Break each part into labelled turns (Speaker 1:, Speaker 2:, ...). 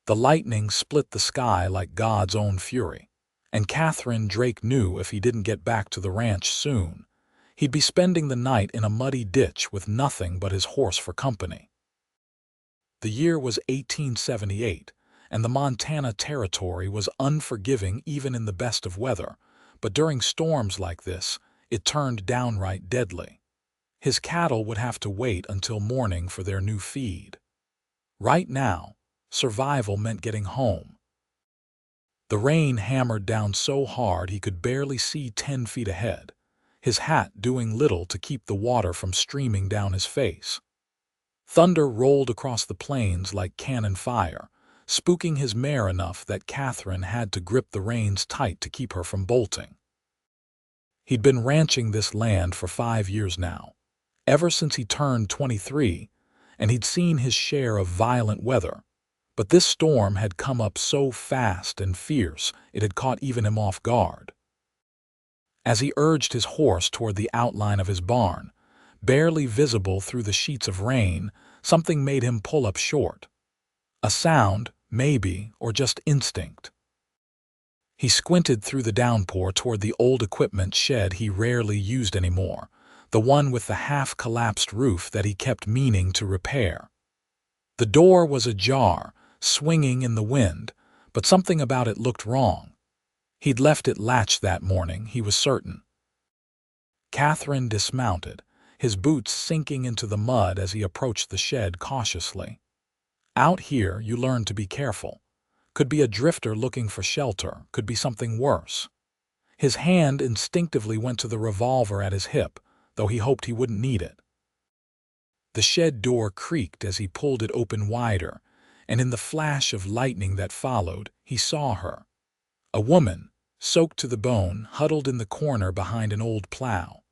Speaker 1: The lightning split the sky like God's own fury, and Katherine Drake knew if he didn't get back to the ranch soon, he'd be spending the night in a muddy ditch with nothing but his horse for company. The year was 1878, and the Montana Territory was unforgiving even in the best of weather, but during storms like this, it turned downright deadly. His cattle would have to wait until morning for their new feed. Right now, survival meant getting home. The rain hammered down so hard he could barely see 10 feet ahead, his hat doing little to keep the water from streaming down his face. Thunder rolled across the plains like cannon fire, spooking his mare enough that Katherine had to grip the reins tight to keep her from bolting. He'd been ranching this land for 5 years now, ever since he turned 23, and he'd seen his share of violent weather, but this storm had come up so fast and fierce it had caught even him off guard. As he urged his horse toward the outline of his barn, barely visible through the sheets of rain, something made him pull up short. A sound, maybe, or just instinct. He squinted through the downpour toward the old equipment shed he rarely used anymore, the one with the half-collapsed roof that he kept meaning to repair. The door was ajar, swinging in the wind, but something about it looked wrong. He'd left it latched that morning, he was certain. Katherine dismounted, his boots sinking into the mud as he approached the shed cautiously. Out here, you learn to be careful. Could be a drifter looking for shelter, could be something worse. His hand instinctively went to the revolver at his hip, though he hoped he wouldn't need it. The shed door creaked as he pulled it open wider, and in the flash of lightning that followed, he saw her. A woman, soaked to the bone, huddled in the corner behind an old plow.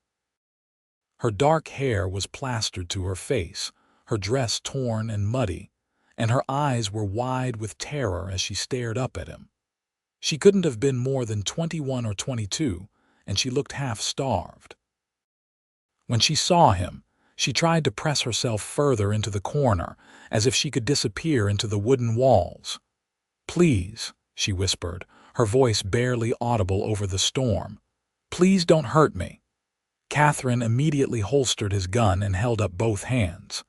Speaker 1: Her dark hair was plastered to her face, her dress torn and muddy, and her eyes were wide with terror as she stared up at him. She couldn't have been more than 21 or 22, and she looked half-starved. When she saw him, she tried to press herself further into the corner, as if she could disappear into the wooden walls. "Please," she whispered, her voice barely audible over the storm. "Please don't hurt me." Katherine immediately holstered his gun and held up both hands.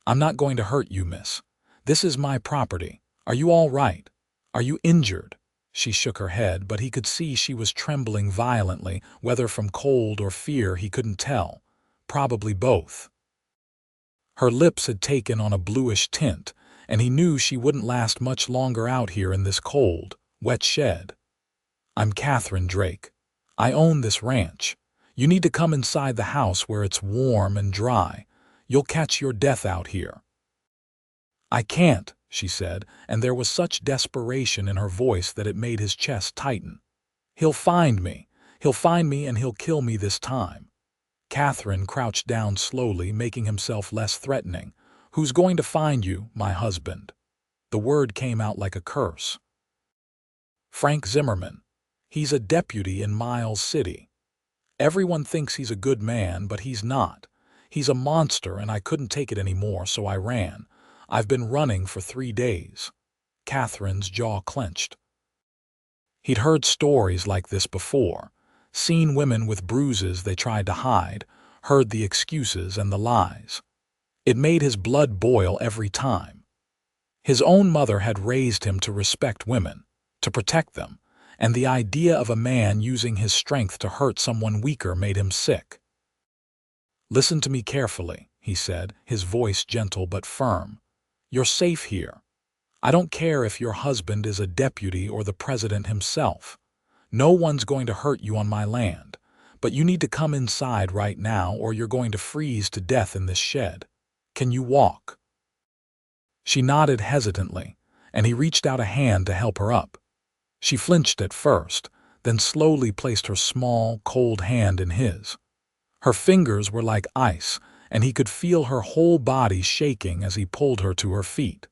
Speaker 1: "I'm not going to hurt you, miss. This is my property. Are you all right? Are you injured?" She shook her head, but he could see she was trembling violently, whether from cold or fear he couldn't tell. Probably both. Her lips had taken on a bluish tint, and he knew she wouldn't last much longer out here in this cold, wet shed. "I'm Katherine Drake. I own this ranch. You need to come inside the house where it's warm and dry. You'll catch your death out here." "I can't," she said, and there was such desperation in her voice that it made his chest tighten. "He'll find me. He'll find me and he'll kill me this time." Katherine crouched down slowly, making himself less threatening. "Who's going to find you, my husband?" The word came out like a curse. "Frank Zimmerman. He's a deputy in Miles City. Everyone thinks he's a good man, but he's not. He's a monster, and I couldn't take it anymore, so I ran. I've been running for 3 days." Katherine's jaw clenched. He'd heard stories like this before, seen women with bruises they tried to hide, heard the excuses and the lies. It made his blood boil every time. His own mother had raised him to respect women, to protect them, and the idea of a man using his strength to hurt someone weaker made him sick. "Listen to me carefully," he said, his voice gentle but firm. "You're safe here. I don't care if your husband is a deputy or the president himself. No one's going to hurt you on my land, but you need to come inside right now or you're going to freeze to death in this shed. Can you walk?" She nodded hesitantly, and he reached out a hand to help her up. She flinched at first, then slowly placed her small, cold hand in his. Her fingers were like ice, and he could feel her whole body shaking as he pulled her to her feet.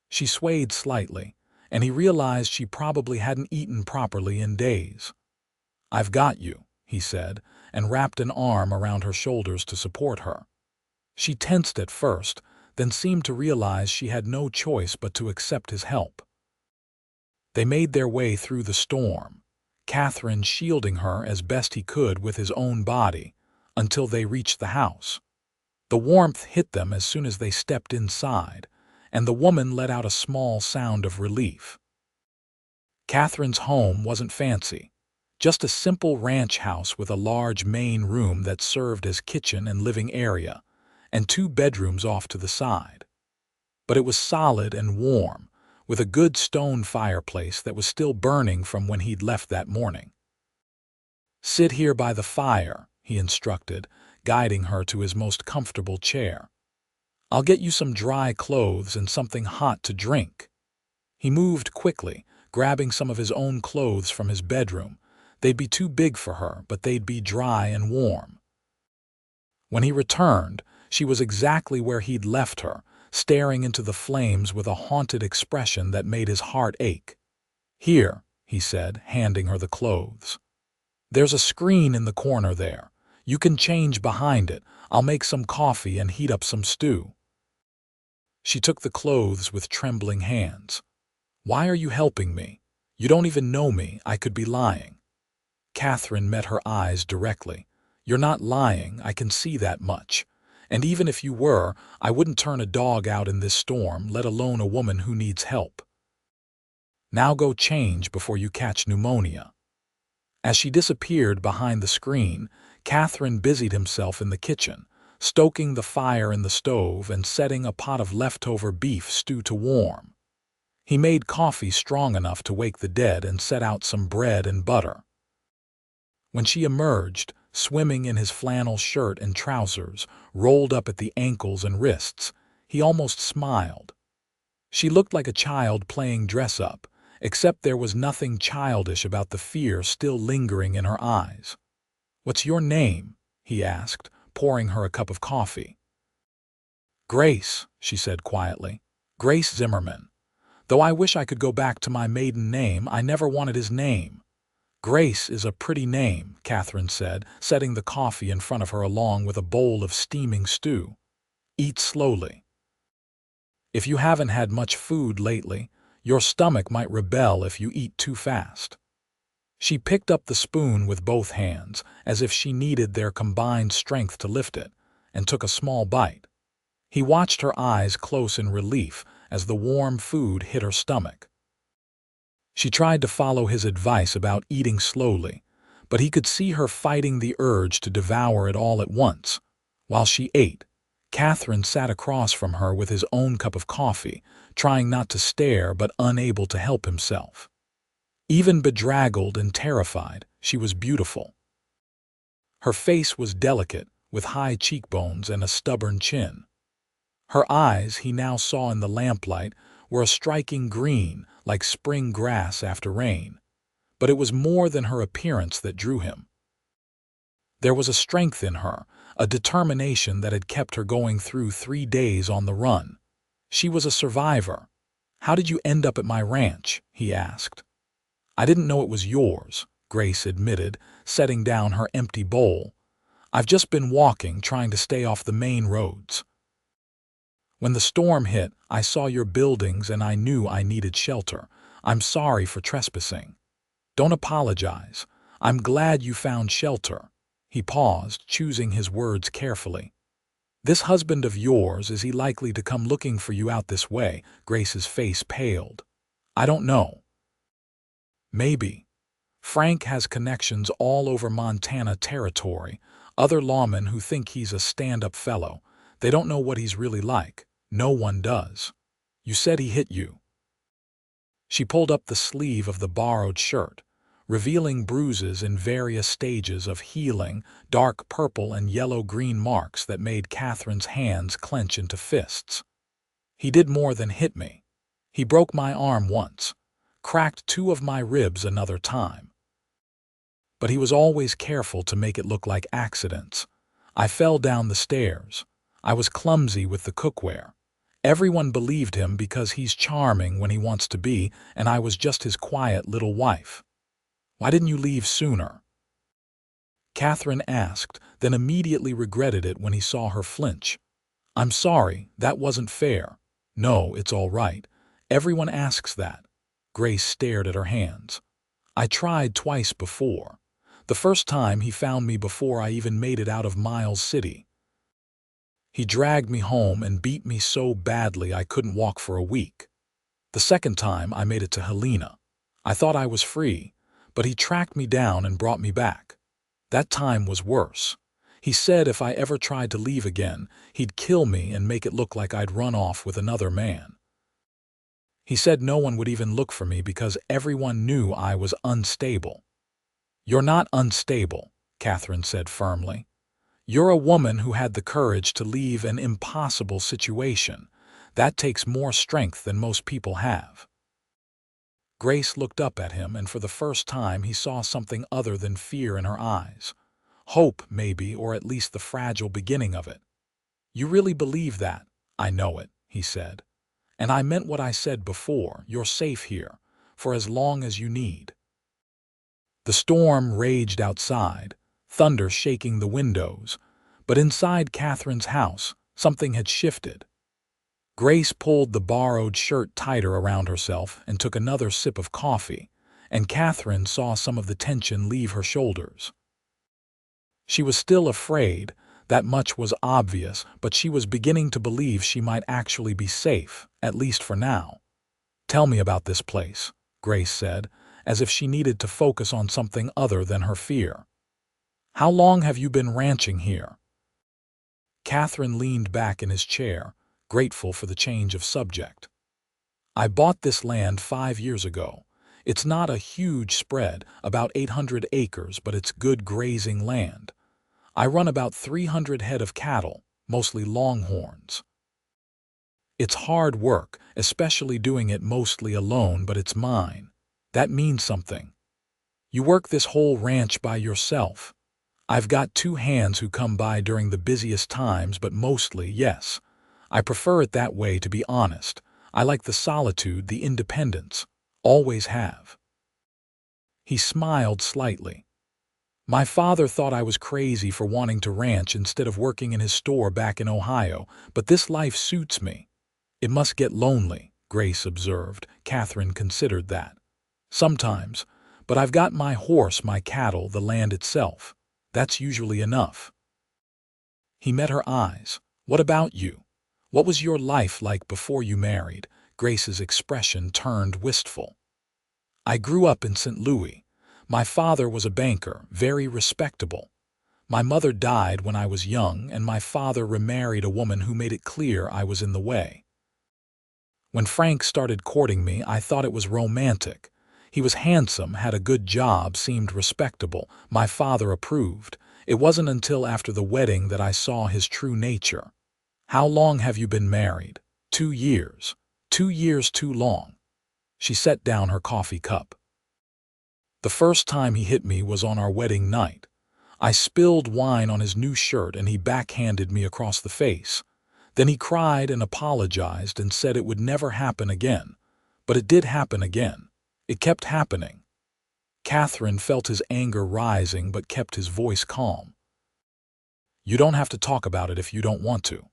Speaker 1: She swayed slightly, and he realized she probably hadn't eaten properly in days. "I've got you," he said, and wrapped an arm around her shoulders to support her. She tensed at first, then seemed to realize she had no choice but to accept his help. They made their way through the storm, Katherine shielding her as best he could with his own body, until they reached the house. The warmth hit them as soon as they stepped inside, and the woman let out a small sound of relief. Katherine's home wasn't fancy, just a simple ranch house with a large main room that served as kitchen and living area, and 2 bedrooms off to the side. But it was solid and warm, with a good stone fireplace that was still burning from when he'd left that morning. "Sit here by the fire," he instructed, guiding her to his most comfortable chair. "I'll get you some dry clothes and something hot to drink." He moved quickly, grabbing some of his own clothes from his bedroom. They'd be too big for her, but they'd be dry and warm. When he returned, she was exactly where he'd left her, staring into the flames with a haunted expression that made his heart ache. "Here," he said, handing her the clothes. "There's a screen in the corner there. You can change behind it. I'll make some coffee and heat up some stew." She took the clothes with trembling hands. "Why are you helping me? You don't even know me. I could be lying." Katherine met her eyes directly. "You're not lying, I can see that much. And even if you were, I wouldn't turn a dog out in this storm, let alone a woman who needs help. Now go change before you catch pneumonia." As she disappeared behind the screen, Katherine busied himself in the kitchen, stoking the fire in the stove and setting a pot of leftover beef stew to warm. He made coffee strong enough to wake the dead and set out some bread and butter. When she emerged, swimming in his flannel shirt and trousers, rolled up at the ankles and wrists, he almost smiled. She looked like a child playing dress-up, except there was nothing childish about the fear still lingering in her eyes. "What's your name?" he asked, pouring her a cup of coffee. "Grace," she said quietly. "Grace Zimmerman. Though I wish I could go back to my maiden name, I never wanted his name." "Grace is a pretty name," Katherine said, setting the coffee in front of her along with a bowl of steaming stew. "Eat slowly. If you haven't had much food lately, your stomach might rebel if you eat too fast." She picked up the spoon with both hands, as if she needed their combined strength to lift it, and took a small bite. He watched her eyes close in relief as the warm food hit her stomach. She tried to follow his advice about eating slowly, but he could see her fighting the urge to devour it all at once. While she ate, Katherine sat across from her with his own cup of coffee, trying not to stare but unable to help himself. Even bedraggled and terrified, she was beautiful. Her face was delicate, with high cheekbones and a stubborn chin. Her eyes, he now saw in the lamplight, were a striking green, like spring grass after rain. But it was more than her appearance that drew him. There was a strength in her, a determination that had kept her going through 3 days on the run. She was a survivor. "How did you end up at my ranch?" he asked. "I didn't know it was yours," Grace admitted, setting down her empty bowl. "I've just been walking, trying to stay off the main roads. When the storm hit, I saw your buildings and I knew I needed shelter. I'm sorry for trespassing." "Don't apologize. I'm glad you found shelter." He paused, choosing his words carefully. "This husband of yours, is he likely to come looking for you out this way?" Grace's face paled. "I don't know. Maybe. Frank has connections all over Montana territory, other lawmen who think he's a stand-up fellow. They don't know what he's really like. No one does. You said he hit you." She pulled up the sleeve of the borrowed shirt, revealing bruises in various stages of healing, dark purple and yellow-green marks that made Katherine's hands clench into fists. "He did more than hit me. He broke my arm once, cracked 2 of my ribs another time. But he was always careful to make it look like accidents. I fell down the stairs. I was clumsy with the cookware. Everyone believed him because he's charming when he wants to be, and I was just his quiet little wife." "Why didn't you leave sooner?" Katherine asked, then immediately regretted it when he saw her flinch. I'm sorry, that wasn't fair. No, it's all right. Everyone asks that. Grace stared at her hands. I tried twice before. The first time he found me before I even made it out of Miles City. He dragged me home and beat me so badly I couldn't walk for a week. The second time I made it to Helena. I thought I was free, but he tracked me down and brought me back. That time was worse. He said if I ever tried to leave again, he'd kill me and make it look like I'd run off with another man. He said no one would even look for me because everyone knew I was unstable. You're not unstable, Katherine said firmly. You're a woman who had the courage to leave an impossible situation. That takes more strength than most people have. Grace looked up at him, and for the first time he saw something other than fear in her eyes. Hope, maybe, or at least the fragile beginning of it. You really believe that? I know it, he said. And I meant what I said before. You're safe here, for as long as you need. The storm raged outside, thunder shaking the windows, but inside Katherine's house, something had shifted. Grace pulled the borrowed shirt tighter around herself and took another sip of coffee, and Katherine saw some of the tension leave her shoulders. She was still afraid, that much was obvious, but she was beginning to believe she might actually be safe, at least for now. Tell me about this place, Grace said, as if she needed to focus on something other than her fear. How long have you been ranching here? Katherine leaned back in his chair, grateful for the change of subject. I bought this land 5 years ago. It's not a huge spread, about 800 acres, but it's good grazing land. I run about 300 head of cattle, mostly longhorns. It's hard work, especially doing it mostly alone, but it's mine. That means something. You work this whole ranch by yourself. I've got 2 hands who come by during the busiest times, but mostly, yes. I prefer it that way, to be honest. I like the solitude, the independence. Always have. He smiled slightly. My father thought I was crazy for wanting to ranch instead of working in his store back in Ohio, but this life suits me. It must get lonely, Grace observed. Katherine considered that. Sometimes, but I've got my horse, my cattle, the land itself. That's usually enough. He met her eyes. What about you? What was your life like before you married? Grace's expression turned wistful. I grew up in St. Louis. My father was a banker, very respectable. My mother died when I was young, and my father remarried a woman who made it clear I was in the way. When Frank started courting me, I thought it was romantic. He was handsome, had a good job, seemed respectable. My father approved. It wasn't until after the wedding that I saw his true nature. How long have you been married? 2 years. 2 years too long. She set down her coffee cup. The first time he hit me was on our wedding night. I spilled wine on his new shirt and he backhanded me across the face. Then he cried and apologized and said it would never happen again. But it did happen again. It kept happening. Katherine felt his anger rising but kept his voice calm. You don't have to talk about it if you don't want to.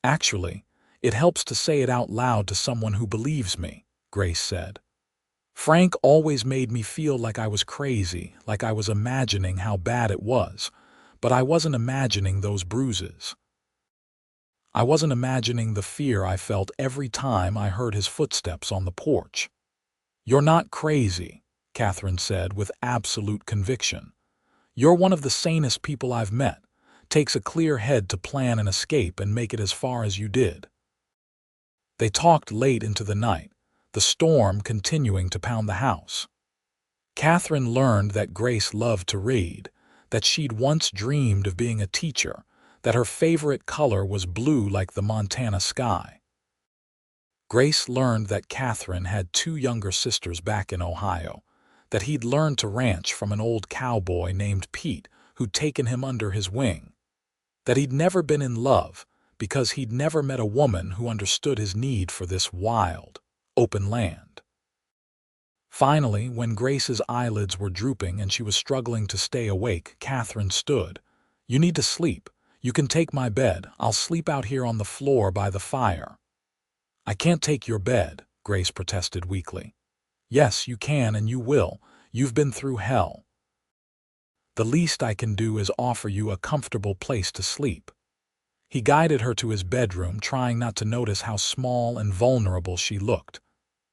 Speaker 1: Actually, it helps to say it out loud to someone who believes me, Grace said. Frank always made me feel like I was crazy, like I was imagining how bad it was, but I wasn't imagining those bruises. I wasn't imagining the fear I felt every time I heard his footsteps on the porch. You're not crazy, Katherine said with absolute conviction. You're one of the sanest people I've met. Takes a clear head to plan an escape and make it as far as you did. They talked late into the night, the storm continuing to pound the house. Katherine learned that Grace loved to read, that she'd once dreamed of being a teacher, that her favorite color was blue like the Montana sky. Grace learned that Katherine had 2 younger sisters back in Ohio, that he'd learned to ranch from an old cowboy named Pete who'd taken him under his wing, that he'd never been in love because he'd never met a woman who understood his need for this wild, open land. Finally, when Grace's eyelids were drooping and she was struggling to stay awake, Katherine stood. You need to sleep. "You can take my bed. I'll sleep out here on the floor by the fire." "I can't take your bed," Grace protested weakly. "Yes, you can and you will. You've been through hell. The least I can do is offer you a comfortable place to sleep." He guided her to his bedroom, trying not to notice how small and vulnerable she looked.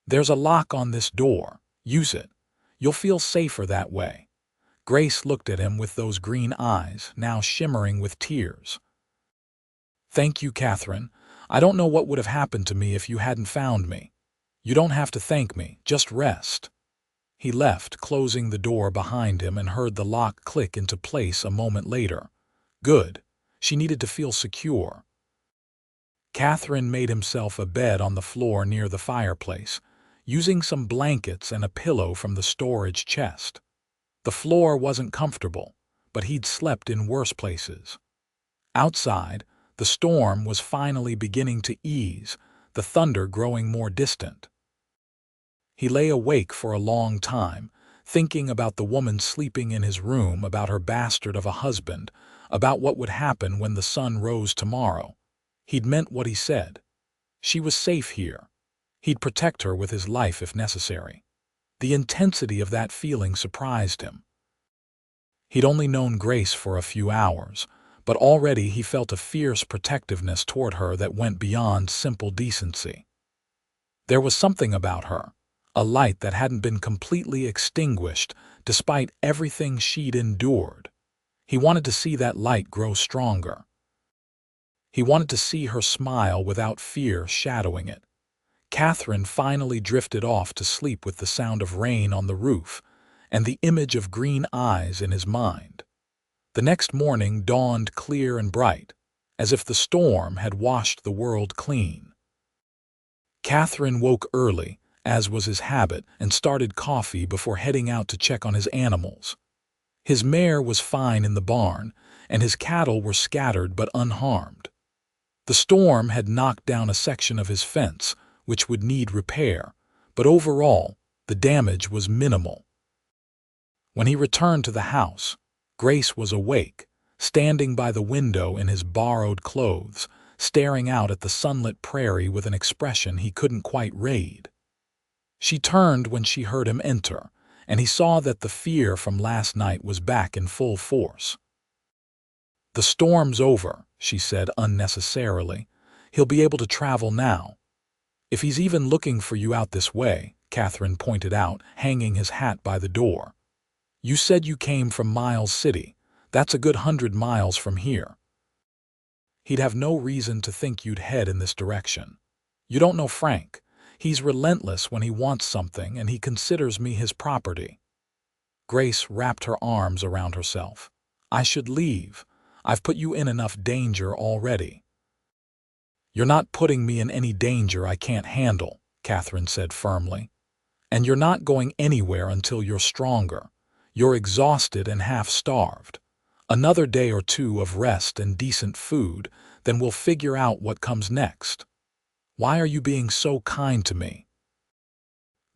Speaker 1: "There's a lock on this door. Use it. You'll feel safer that way." Grace looked at him with those green eyes, now shimmering with tears. "Thank you, Katherine. I don't know what would have happened to me if you hadn't found me. You don't have to thank me. Just rest." He left, closing the door behind him, and heard the lock click into place a moment later. Good. She needed to feel secure. Katherine made himself a bed on the floor near the fireplace, using some blankets and a pillow from the storage chest. The floor wasn't comfortable, but he'd slept in worse places. Outside, the storm was finally beginning to ease, the thunder growing more distant. He lay awake for a long time, thinking about the woman sleeping in his room, about her bastard of a husband, about what would happen when the sun rose tomorrow. He'd meant what he said. She was safe here. He'd protect her with his life if necessary. The intensity of that feeling surprised him. He'd only known Grace for a few hours, but already he felt a fierce protectiveness toward her that went beyond simple decency. There was something about her, a light that hadn't been completely extinguished despite everything she'd endured. He wanted to see that light grow stronger. He wanted to see her smile without fear shadowing it. Katherine finally drifted off to sleep with the sound of rain on the roof and the image of green eyes in his mind. The next morning dawned clear and bright, as if the storm had washed the world clean. Katherine woke early, as was his habit, and started coffee before heading out to check on his animals. His mare was fine in the barn, and his cattle were scattered but unharmed. The storm had knocked down a section of his fence, which would need repair, but overall, the damage was minimal. When he returned to the house, Grace was awake, standing by the window in his borrowed clothes, staring out at the sunlit prairie with an expression he couldn't quite read. She turned when she heard him enter, and he saw that the fear from last night was back in full force. "The storm's over," she said unnecessarily. "He'll be able to travel now." "If he's even looking for you out this way," Katherine pointed out, hanging his hat by the door. "You said you came from Miles City. That's a good 100 miles from here. He'd have no reason to think you'd head in this direction. You don't know Frank. He's relentless when he wants something, and he considers me his property." Grace wrapped her arms around herself. "I should leave. I've put you in enough danger already." "You're not putting me in any danger I can't handle," Katherine said firmly. "And you're not going anywhere until you're stronger. You're exhausted and half-starved. Another day or two of rest and decent food, then we'll figure out what comes next. Why are you being so kind to me?"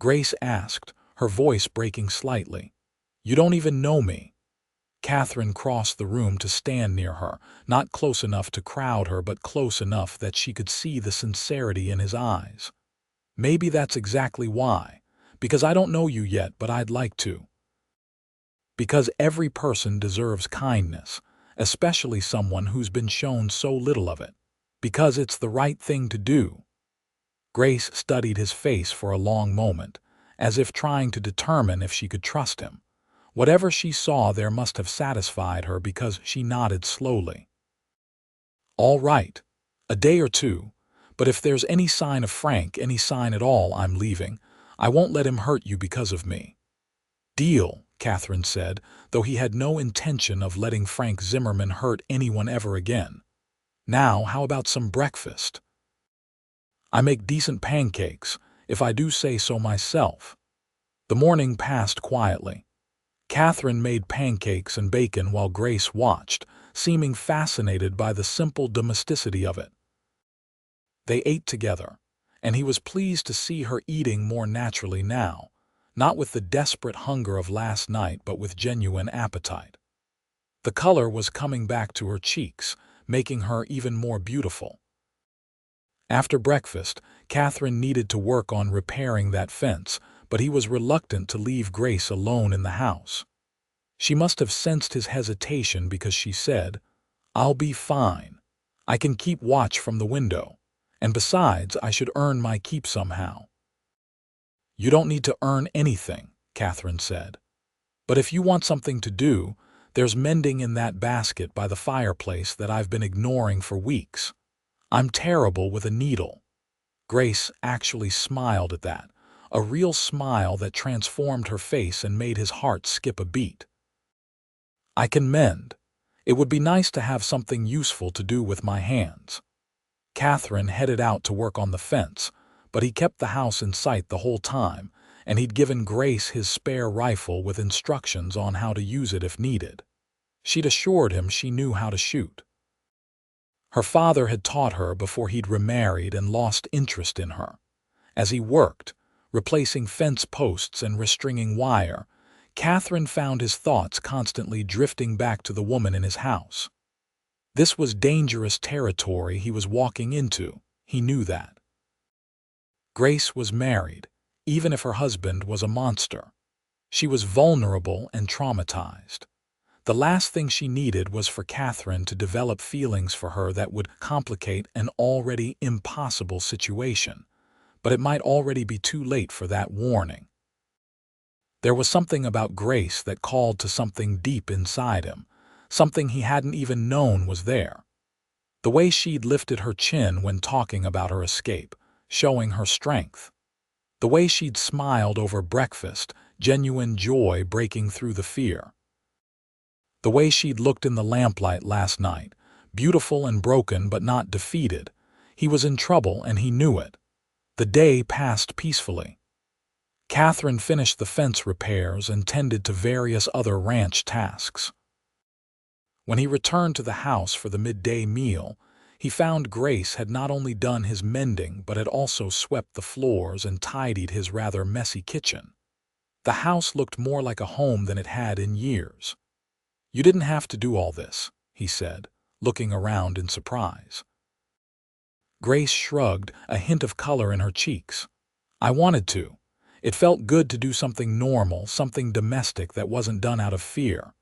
Speaker 1: Grace asked, her voice breaking slightly. "You don't even know me." Katherine crossed the room to stand near her, not close enough to crowd her, but close enough that she could see the sincerity in his eyes. "Maybe that's exactly why. Because I don't know you yet, but I'd like to. Because every person deserves kindness, especially someone who's been shown so little of it. Because it's the right thing to do." Grace studied his face for a long moment, as if trying to determine if she could trust him. Whatever she saw there must have satisfied her, because she nodded slowly. "All right. A day or two. But if there's any sign of Frank, any sign at all, I'm leaving. I won't let him hurt you because of me." "Deal," Katherine said, though he had no intention of letting Frank Zimmerman hurt anyone ever again. "Now, how about some breakfast?" "I make decent pancakes, if I do say so myself." The morning passed quietly. Katherine made pancakes and bacon while Grace watched, seeming fascinated by the simple domesticity of it. They ate together, and he was pleased to see her eating more naturally now, not with the desperate hunger of last night, but with genuine appetite. The color was coming back to her cheeks, making her even more beautiful. After breakfast, Katherine needed to work on repairing that fence, but he was reluctant to leave Grace alone in the house. She must have sensed his hesitation because she said, "I'll be fine. I can keep watch from the window. And besides, I should earn my keep somehow." "You don't need to earn anything," Katherine said. "But if you want something to do, there's mending in that basket by the fireplace that I've been ignoring for weeks. I'm terrible with a needle." Grace actually smiled at that, a real smile that transformed her face and made his heart skip a beat. "I can mend. It would be nice to have something useful to do with my hands." Katherine headed out to work on the fence, but he kept the house in sight the whole time, and he'd given Grace his spare rifle with instructions on how to use it if needed. She'd assured him she knew how to shoot. Her father had taught her before he'd remarried and lost interest in her. As he worked, replacing fence posts and restringing wire, Katherine found his thoughts constantly drifting back to the woman in his house. This was dangerous territory he was walking into. He knew that. Grace was married, even if her husband was a monster. She was vulnerable and traumatized. The last thing she needed was for Katherine to develop feelings for her that would complicate an already impossible situation, but it might already be too late for that warning. There was something about Grace that called to something deep inside him, something he hadn't even known was there. The way she'd lifted her chin when talking about her escape, showing her strength. The way she'd smiled over breakfast, genuine joy breaking through the fear. The way she'd looked in the lamplight last night, beautiful and broken but not defeated. He was in trouble and he knew it. The day passed peacefully. Katherine finished the fence repairs and tended to various other ranch tasks. When he returned to the house for the midday meal, he found Grace had not only done his mending but had also swept the floors and tidied his rather messy kitchen. The house looked more like a home than it had in years. "You didn't have to do all this," he said, looking around in surprise. Grace shrugged, a hint of color in her cheeks. "I wanted to. It felt good to do something normal, something domestic that wasn't done out of fear."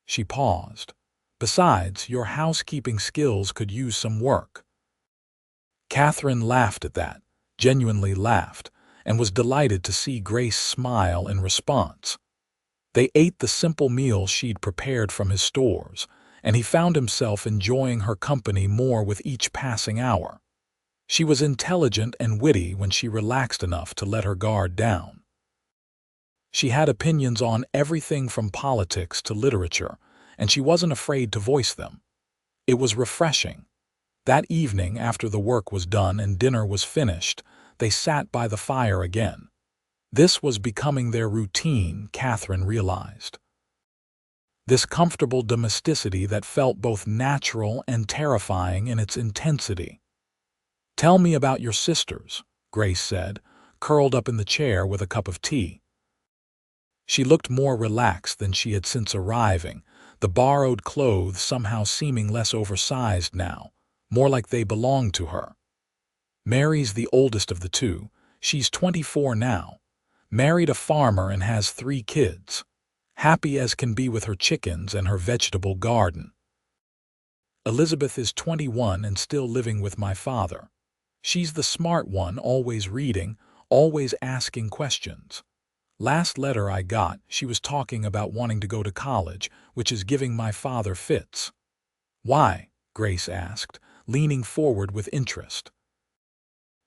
Speaker 1: She paused. "Besides, your housekeeping skills could use some work." Katherine laughed at that, genuinely laughed, and was delighted to see Grace smile in response. They ate the simple meal she'd prepared from his stores, and he found himself enjoying her company more with each passing hour. She was intelligent and witty when she relaxed enough to let her guard down. She had opinions on everything from politics to literature, and she wasn't afraid to voice them. It was refreshing. That evening, after the work was done and dinner was finished, they sat by the fire again. This was becoming their routine, Katherine realized. This comfortable domesticity that felt both natural and terrifying in its intensity. "Tell me about your sisters," Grace said, curled up in the chair with a cup of tea. She looked more relaxed than she had since arriving, the borrowed clothes somehow seeming less oversized now, more like they belonged to her. "Mary's the oldest of the two. She's 24 now. Married a farmer and has 3 kids. Happy as can be with her chickens and her vegetable garden. Elizabeth is 21 and still living with my father. She's the smart one, always reading, always asking questions. Last letter I got, she was talking about wanting to go to college, which is giving my father fits." "Why?" Grace asked, leaning forward with interest.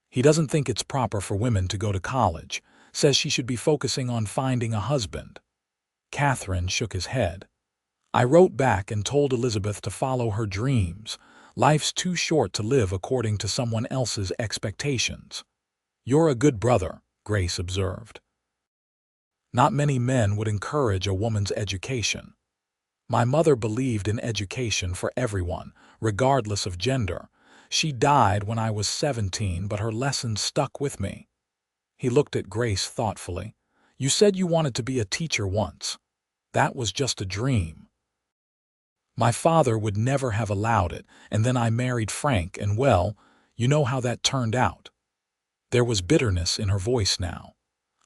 Speaker 1: "He doesn't think it's proper for women to go to college, says she should be focusing on finding a husband." Katherine shook his head. "I wrote back and told Elizabeth to follow her dreams. Life's too short to live according to someone else's expectations." "You're a good brother," Grace observed. "Not many men would encourage a woman's education. My mother believed in education for everyone, regardless of gender. She died when I was 17, but her lessons stuck with me." He looked at Grace thoughtfully. "You said you wanted to be a teacher once. That was just a dream." My father would never have allowed it, and then I married Frank, and well, you know how that turned out." There was bitterness in her voice now.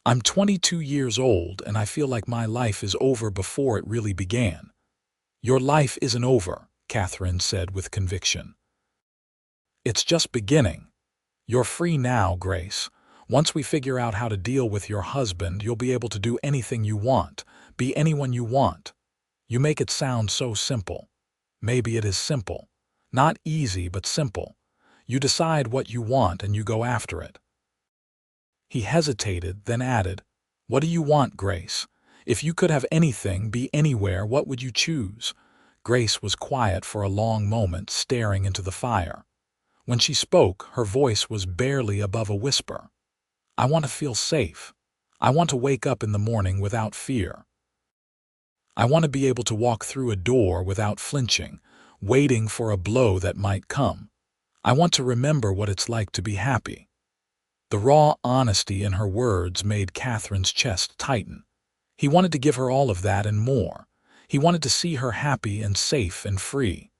Speaker 1: "I'm 22 years old, and I feel like my life is over before it really began." "Your life isn't over," Katherine said with conviction. "It's just beginning. You're free now, Grace. Once we figure out how to deal with your husband, you'll be able to do anything you want, be anyone you want. You make it sound so simple. Maybe it is simple. Not easy, but simple. You decide what you want and you go after it." He hesitated, then added, "What do you want, Grace? If you could have anything, be anywhere, what would you choose?" Grace was quiet for a long moment, staring into the fire. When she spoke, her voice was barely above a whisper. "I want to feel safe. I want to wake up in the morning without fear. I want to be able to walk through a door without flinching, waiting for a blow that might come. I want to remember what it's like to be happy." The raw honesty in her words made Katherine's chest tighten. He wanted to give her all of that and more. He wanted to see her happy and safe and free.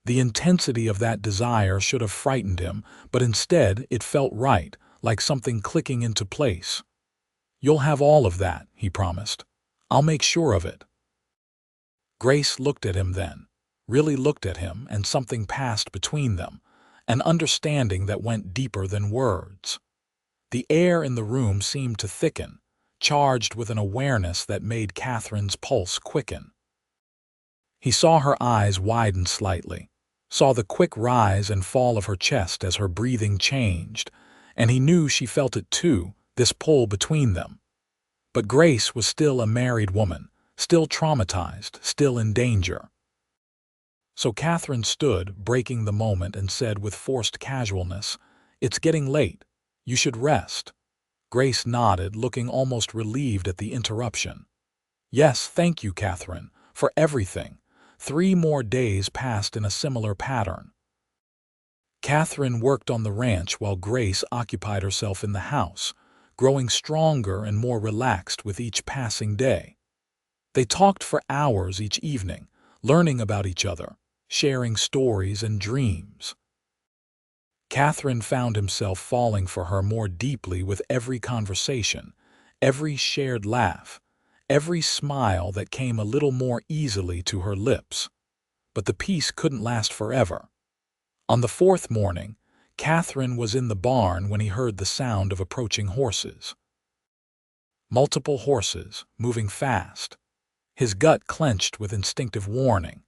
Speaker 1: The intensity of that desire should have frightened him, but instead it felt right, like something clicking into place. "You'll have all of that," he promised. "I'll make sure of it." Grace looked at him then, really looked at him, and something passed between them, an understanding that went deeper than words. The air in the room seemed to thicken, charged with an awareness that made Katherine's pulse quicken. He saw her eyes widen slightly, saw the quick rise and fall of her chest as her breathing changed, and he knew she felt it too, this pull between them. But Grace was still a married woman, still traumatized, still in danger. So Katherine stood, breaking the moment, and said with forced casualness, "It's getting late. You should rest." Grace nodded, looking almost relieved at the interruption. "Yes, thank you, Katherine, for everything." 3 more days passed in a similar pattern. Katherine worked on the ranch while Grace occupied herself in the house, growing stronger and more relaxed with each passing day. They talked for hours each evening, learning about each other, sharing stories and dreams. Katherine found himself falling for her more deeply with every conversation, every shared laugh, every smile that came a little more easily to her lips. But the peace couldn't last forever. On the 4th morning, Katherine was in the barn when he heard the sound of approaching horses. Multiple horses, moving fast. His gut clenched with instinctive warning.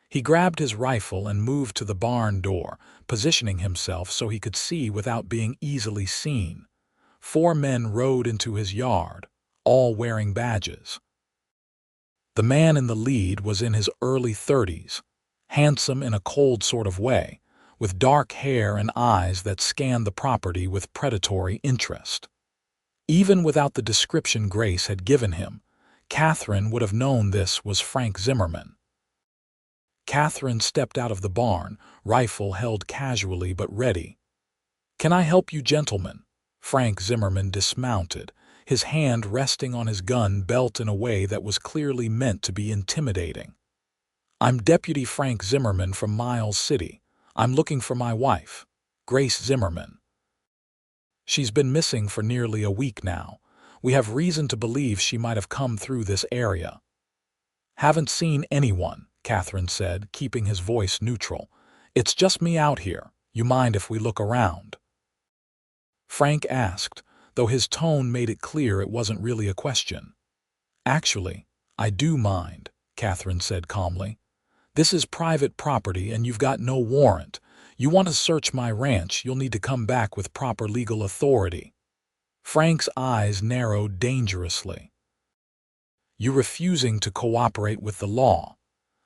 Speaker 1: He grabbed his rifle and moved to the barn door, positioning himself so he could see without being easily seen. 4 men rode into his yard, all wearing badges. The man in the lead was in his early 30s, handsome in a cold sort of way, with dark hair and eyes that scanned the property with predatory interest. Even without the description Grace had given him, Katherine would have known this was Frank Zimmerman. Katherine stepped out of the barn, rifle held casually but ready. "Can I help you, gentlemen?" Frank Zimmerman dismounted, his hand resting on his gun belt in a way that was clearly meant to be intimidating. "I'm Deputy Frank Zimmerman from Miles City. I'm looking for my wife, Grace Zimmerman. She's been missing for nearly a week now. We have reason to believe she might have come through this area." "Haven't seen anyone," Katherine said, keeping his voice neutral. "It's just me out here. You mind if we look around?" Frank asked, though his tone made it clear it wasn't really a question. "Actually, I do mind," Katherine said calmly. "This is private property and you've got no warrant. You want to search my ranch, you'll need to come back with proper legal authority." Frank's eyes narrowed dangerously. "You refusing to cooperate with the law."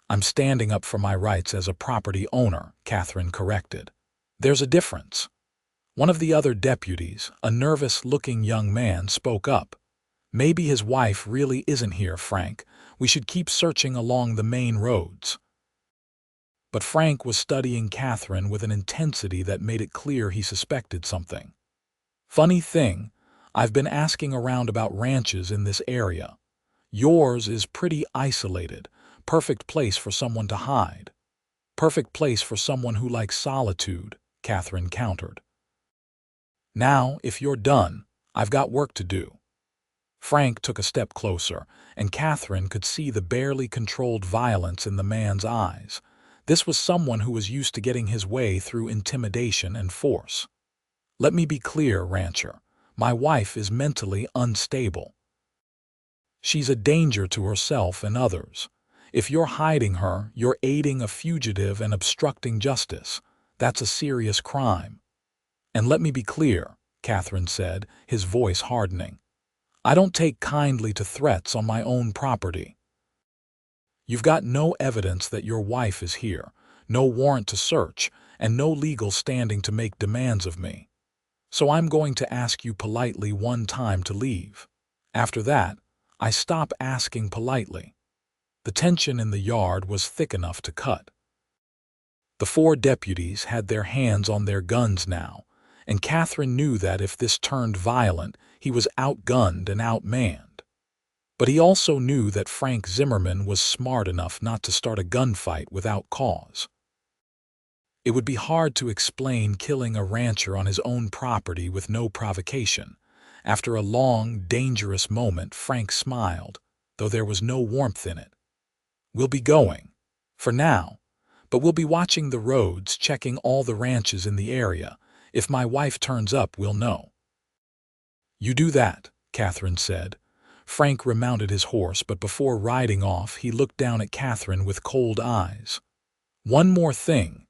Speaker 1: "I'm standing up for my rights as a property owner," Katherine corrected. "There's a difference." One of the other deputies, a nervous-looking young man, spoke up. "Maybe his wife really isn't here, Frank. We should keep searching along the main roads." But Frank was studying Katherine with an intensity that made it clear he suspected something. "Funny thing, I've been asking around about ranches in this area. Yours is pretty isolated, Perfect place for someone to hide. Perfect place for someone who likes solitude, Katherine countered. Now, if you're done, I've got work to do. Frank took a step closer, and Katherine could see the barely controlled violence in the man's eyes. This was someone who was used to getting his way through intimidation and force. Let me be clear, rancher. My wife is mentally unstable. She's a danger to herself and others. If you're hiding her, you're aiding a fugitive and obstructing justice. That's a serious crime. And let me be clear, Katherine said, his voice hardening. I don't take kindly to threats on my own property. You've got no evidence that your wife is here, no warrant to search, and no legal standing to make demands of me. So I'm going to ask you politely one time to leave. After that, I stop asking politely. The tension in the yard was thick enough to cut. The 4 deputies had their hands on their guns now, and Katherine knew that if this turned violent, he was outgunned and outmanned. But he also knew that Frank Zimmerman was smart enough not to start a gunfight without cause. It would be hard to explain killing a rancher on his own property with no provocation. After a long, dangerous moment, Frank smiled, though there was no warmth in it. We'll be going, for now, but we'll be watching the roads, checking all the ranches in the area. If my wife turns up, we'll know. You do that, Katherine said. Frank remounted his horse, but before riding off, he looked down at Katherine with cold eyes. One more thing.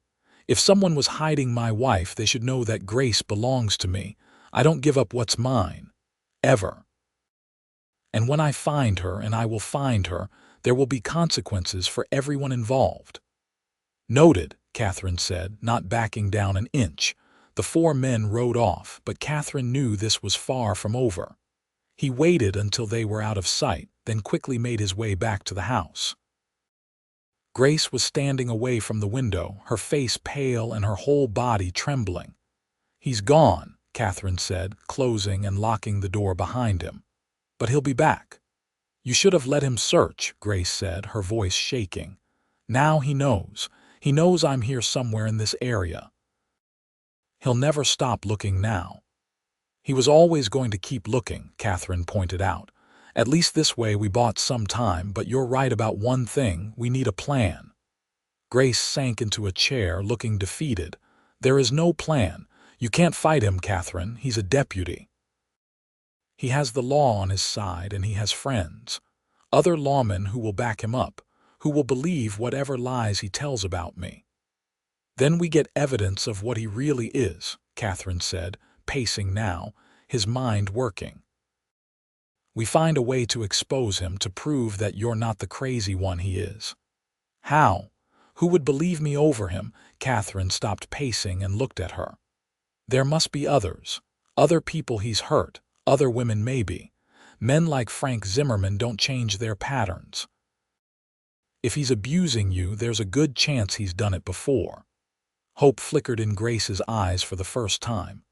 Speaker 1: If someone was hiding my wife, they should know that Grace belongs to me. I don't give up what's mine. Ever. And when I find her, and I will find her, there will be consequences for everyone involved. Noted, Katherine said, not backing down an inch. The 4 men rode off, but Katherine knew this was far from over. He waited until they were out of sight, then quickly made his way back to the house. Grace was standing away from the window, her face pale and her whole body trembling. He's gone, Katherine said, closing and locking the door behind him. But he'll be back. You should have let him search, Grace said, her voice shaking. Now he knows. He knows I'm here somewhere in this area. He'll never stop looking now. He was always going to keep looking, Katherine pointed out. At least this way we bought some time, but you're right about one thing, we need a plan. Grace sank into a chair, looking defeated. There is no plan. You can't fight him, Katherine. He's a deputy. He has the law on his side, and he has friends. Other lawmen who will back him up, who will believe whatever lies he tells about me. Then we get evidence of what he really is, Katherine said, pacing now, his mind working. We find a way to expose him, to prove that you're not the crazy one he is. How? Who would believe me over him? Katherine stopped pacing and looked at her. There must be others. Other people he's hurt. Other women maybe. Men like Frank Zimmerman don't change their patterns. If he's abusing you, there's a good chance he's done it before. Hope flickered in Grace's eyes for the first time.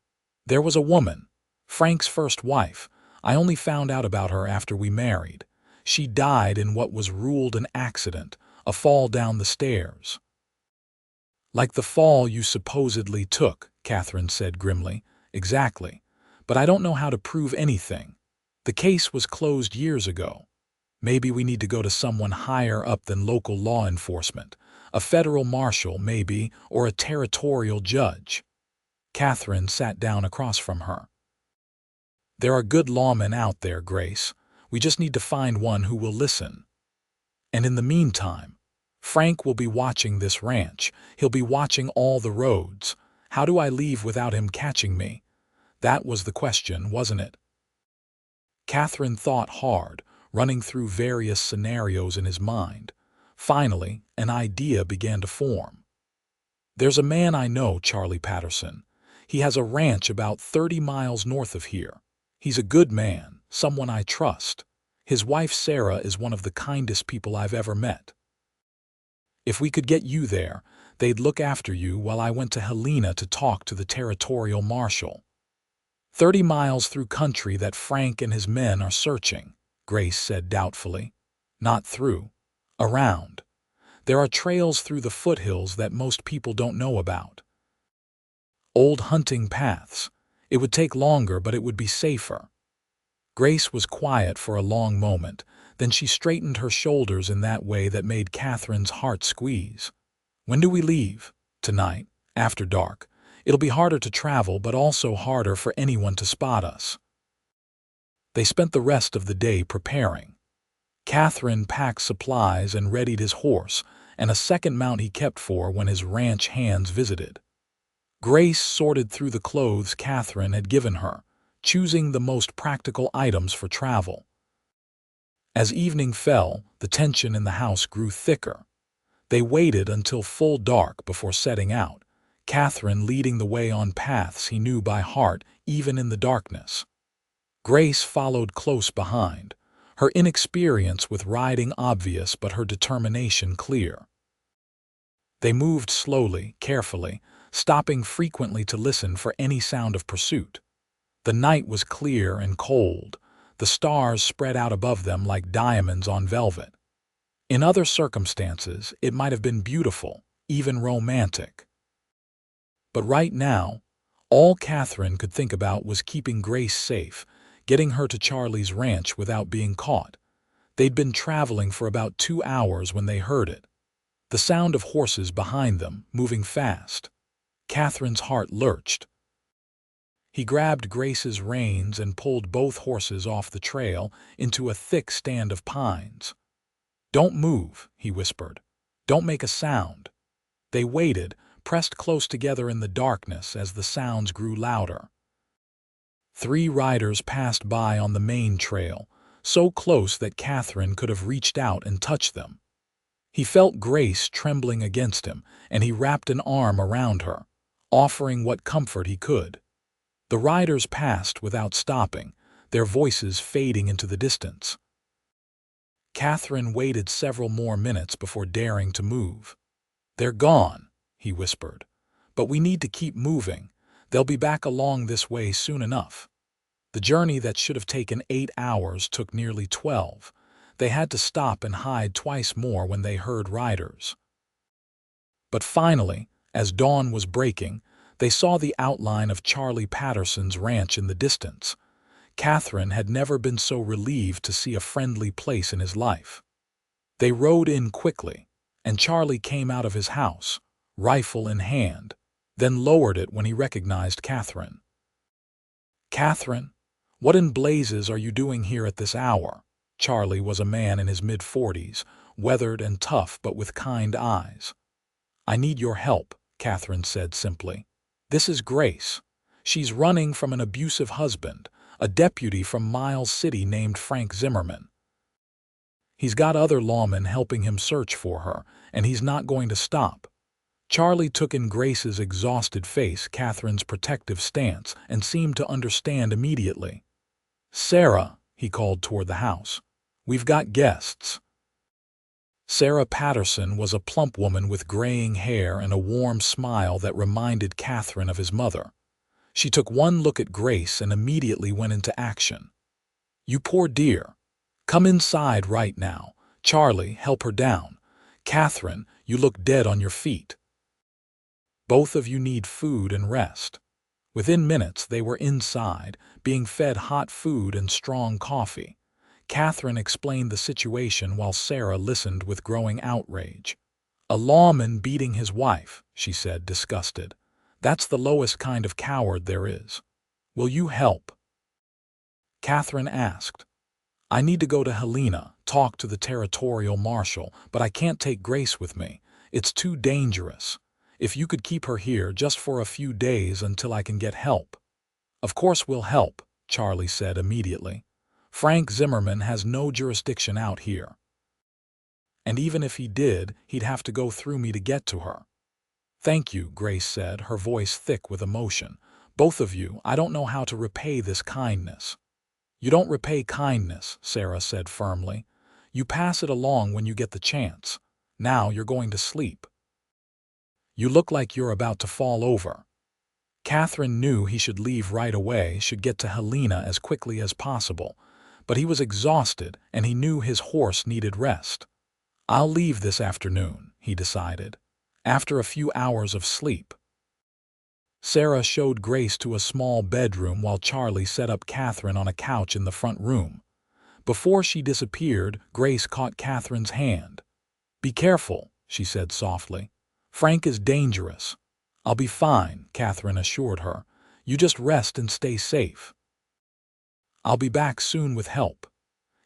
Speaker 1: There was a woman, Frank's first wife. I only found out about her after we married. She died in what was ruled an accident, a fall down the stairs. Like the fall you supposedly took, Katherine said grimly. Exactly. But I don't know how to prove anything. The case was closed years ago. Maybe we need to go to someone higher up than local law enforcement. A federal marshal, maybe, or a territorial judge. Katherine sat down across from her. There are good lawmen out there, Grace. We just need to find one who will listen. And in the meantime, Frank will be watching this ranch. He'll be watching all the roads. How do I leave without him catching me? That was the question, wasn't it? Katherine thought hard, running through various scenarios in his mind. Finally, an idea began to form. There's a man I know, Charlie Patterson. He has a ranch about 30 miles north of here. He's a good man, someone I trust. His wife Sarah is one of the kindest people I've ever met. If we could get you there, they'd look after you while I went to Helena to talk to the territorial marshal. 30 miles through country that Frank and his men are searching, Grace said doubtfully. Not through. Around. There are trails through the foothills that most people don't know about. Old hunting paths. It would take longer, but it would be safer. Grace was quiet for a long moment, then she straightened her shoulders in that way that made Katherine's heart squeeze. When do we leave? Tonight, after dark. It'll be harder to travel, but also harder for anyone to spot us. They spent the rest of the day preparing. Katherine packed supplies and readied his horse, and a second mount he kept for when his ranch hands visited. Grace sorted through the clothes Katherine had given her, choosing the most practical items for travel. As evening fell, the tension in the house grew thicker. They waited until full dark before setting out, Katherine leading the way on paths he knew by heart even in the darkness. Grace followed close behind, her inexperience with riding obvious but her determination clear. They moved slowly, carefully, stopping frequently to listen for any sound of pursuit. The night was clear and cold, the stars spread out above them like diamonds on velvet. In other circumstances, it might have been beautiful, even romantic. But right now, all Katherine could think about was keeping Grace safe, getting her to Charlie's ranch without being caught. They'd been traveling for about 2 hours when they heard it. The sound of horses behind them, moving fast. Katherine's heart lurched. He grabbed Grace's reins and pulled both horses off the trail into a thick stand of pines. "Don't move," he whispered. "Don't make a sound." They waited, pressed close together in the darkness as the sounds grew louder. 3 riders passed by on the main trail, so close that Katherine could have reached out and touched them. He felt Grace trembling against him, and he wrapped an arm around her, offering what comfort he could. The riders passed without stopping, their voices fading into the distance. Katherine waited several more minutes before daring to move. "They're gone," he whispered. "But we need to keep moving. They'll be back along this way soon enough." The journey that should have taken 8 hours took nearly 12. They had to stop and hide twice more when they heard riders. But finally, as dawn was breaking, they saw the outline of Charlie Patterson's ranch in the distance. Katherine had never been so relieved to see a friendly place in his life. They rode in quickly, and Charlie came out of his house, rifle in hand, then lowered it when he recognized Katherine. "Katherine, what in blazes are you doing here at this hour?" Charlie was a man in his mid-40s, weathered and tough but with kind eyes. "I need your help," Katherine said simply. "This is Grace. She's running from an abusive husband, a deputy from Miles City named Frank Zimmerman. He's got other lawmen helping him search for her, and he's not going to stop." Charlie took in Grace's exhausted face, Katherine's protective stance, and seemed to understand immediately. "Sarah," he called toward the house, "we've got guests." Sarah Patterson was a plump woman with graying hair and a warm smile that reminded Katherine of his mother. She took one look at Grace and immediately went into action. "You poor dear. Come inside right now. Charlie, help her down. Katherine, you look dead on your feet. Both of you need food and rest." Within minutes they were inside, being fed hot food and strong coffee. Katherine explained the situation while Sarah listened with growing outrage. "A lawman beating his wife," she said, disgusted. "That's the lowest kind of coward there is. Will you help?" Katherine asked. "I need to go to Helena, talk to the territorial marshal, but I can't take Grace with me. It's too dangerous. If you could keep her here just for a few days until I can get help." "Of course we'll help," Charlie said immediately. "Frank Zimmerman has no jurisdiction out here. And even if he did, he'd have to go through me to get to her." "Thank you," Grace said, her voice thick with emotion. "Both of you, I don't know how to repay this kindness." "You don't repay kindness," Sarah said firmly. "You pass it along when you get the chance. Now you're going to sleep. You look like you're about to fall over." Katherine knew he should leave right away, should get to Helena as quickly as possible, but he was exhausted and he knew his horse needed rest. "I'll leave this afternoon," he decided, after a few hours of sleep. Sarah showed Grace to a small bedroom while Charlie set up Katherine on a couch in the front room. Before she disappeared, Grace caught Katherine's hand. "Be careful," she said softly. "Frank is dangerous." "I'll be fine," Katherine assured her. "You just rest and stay safe. I'll be back soon with help."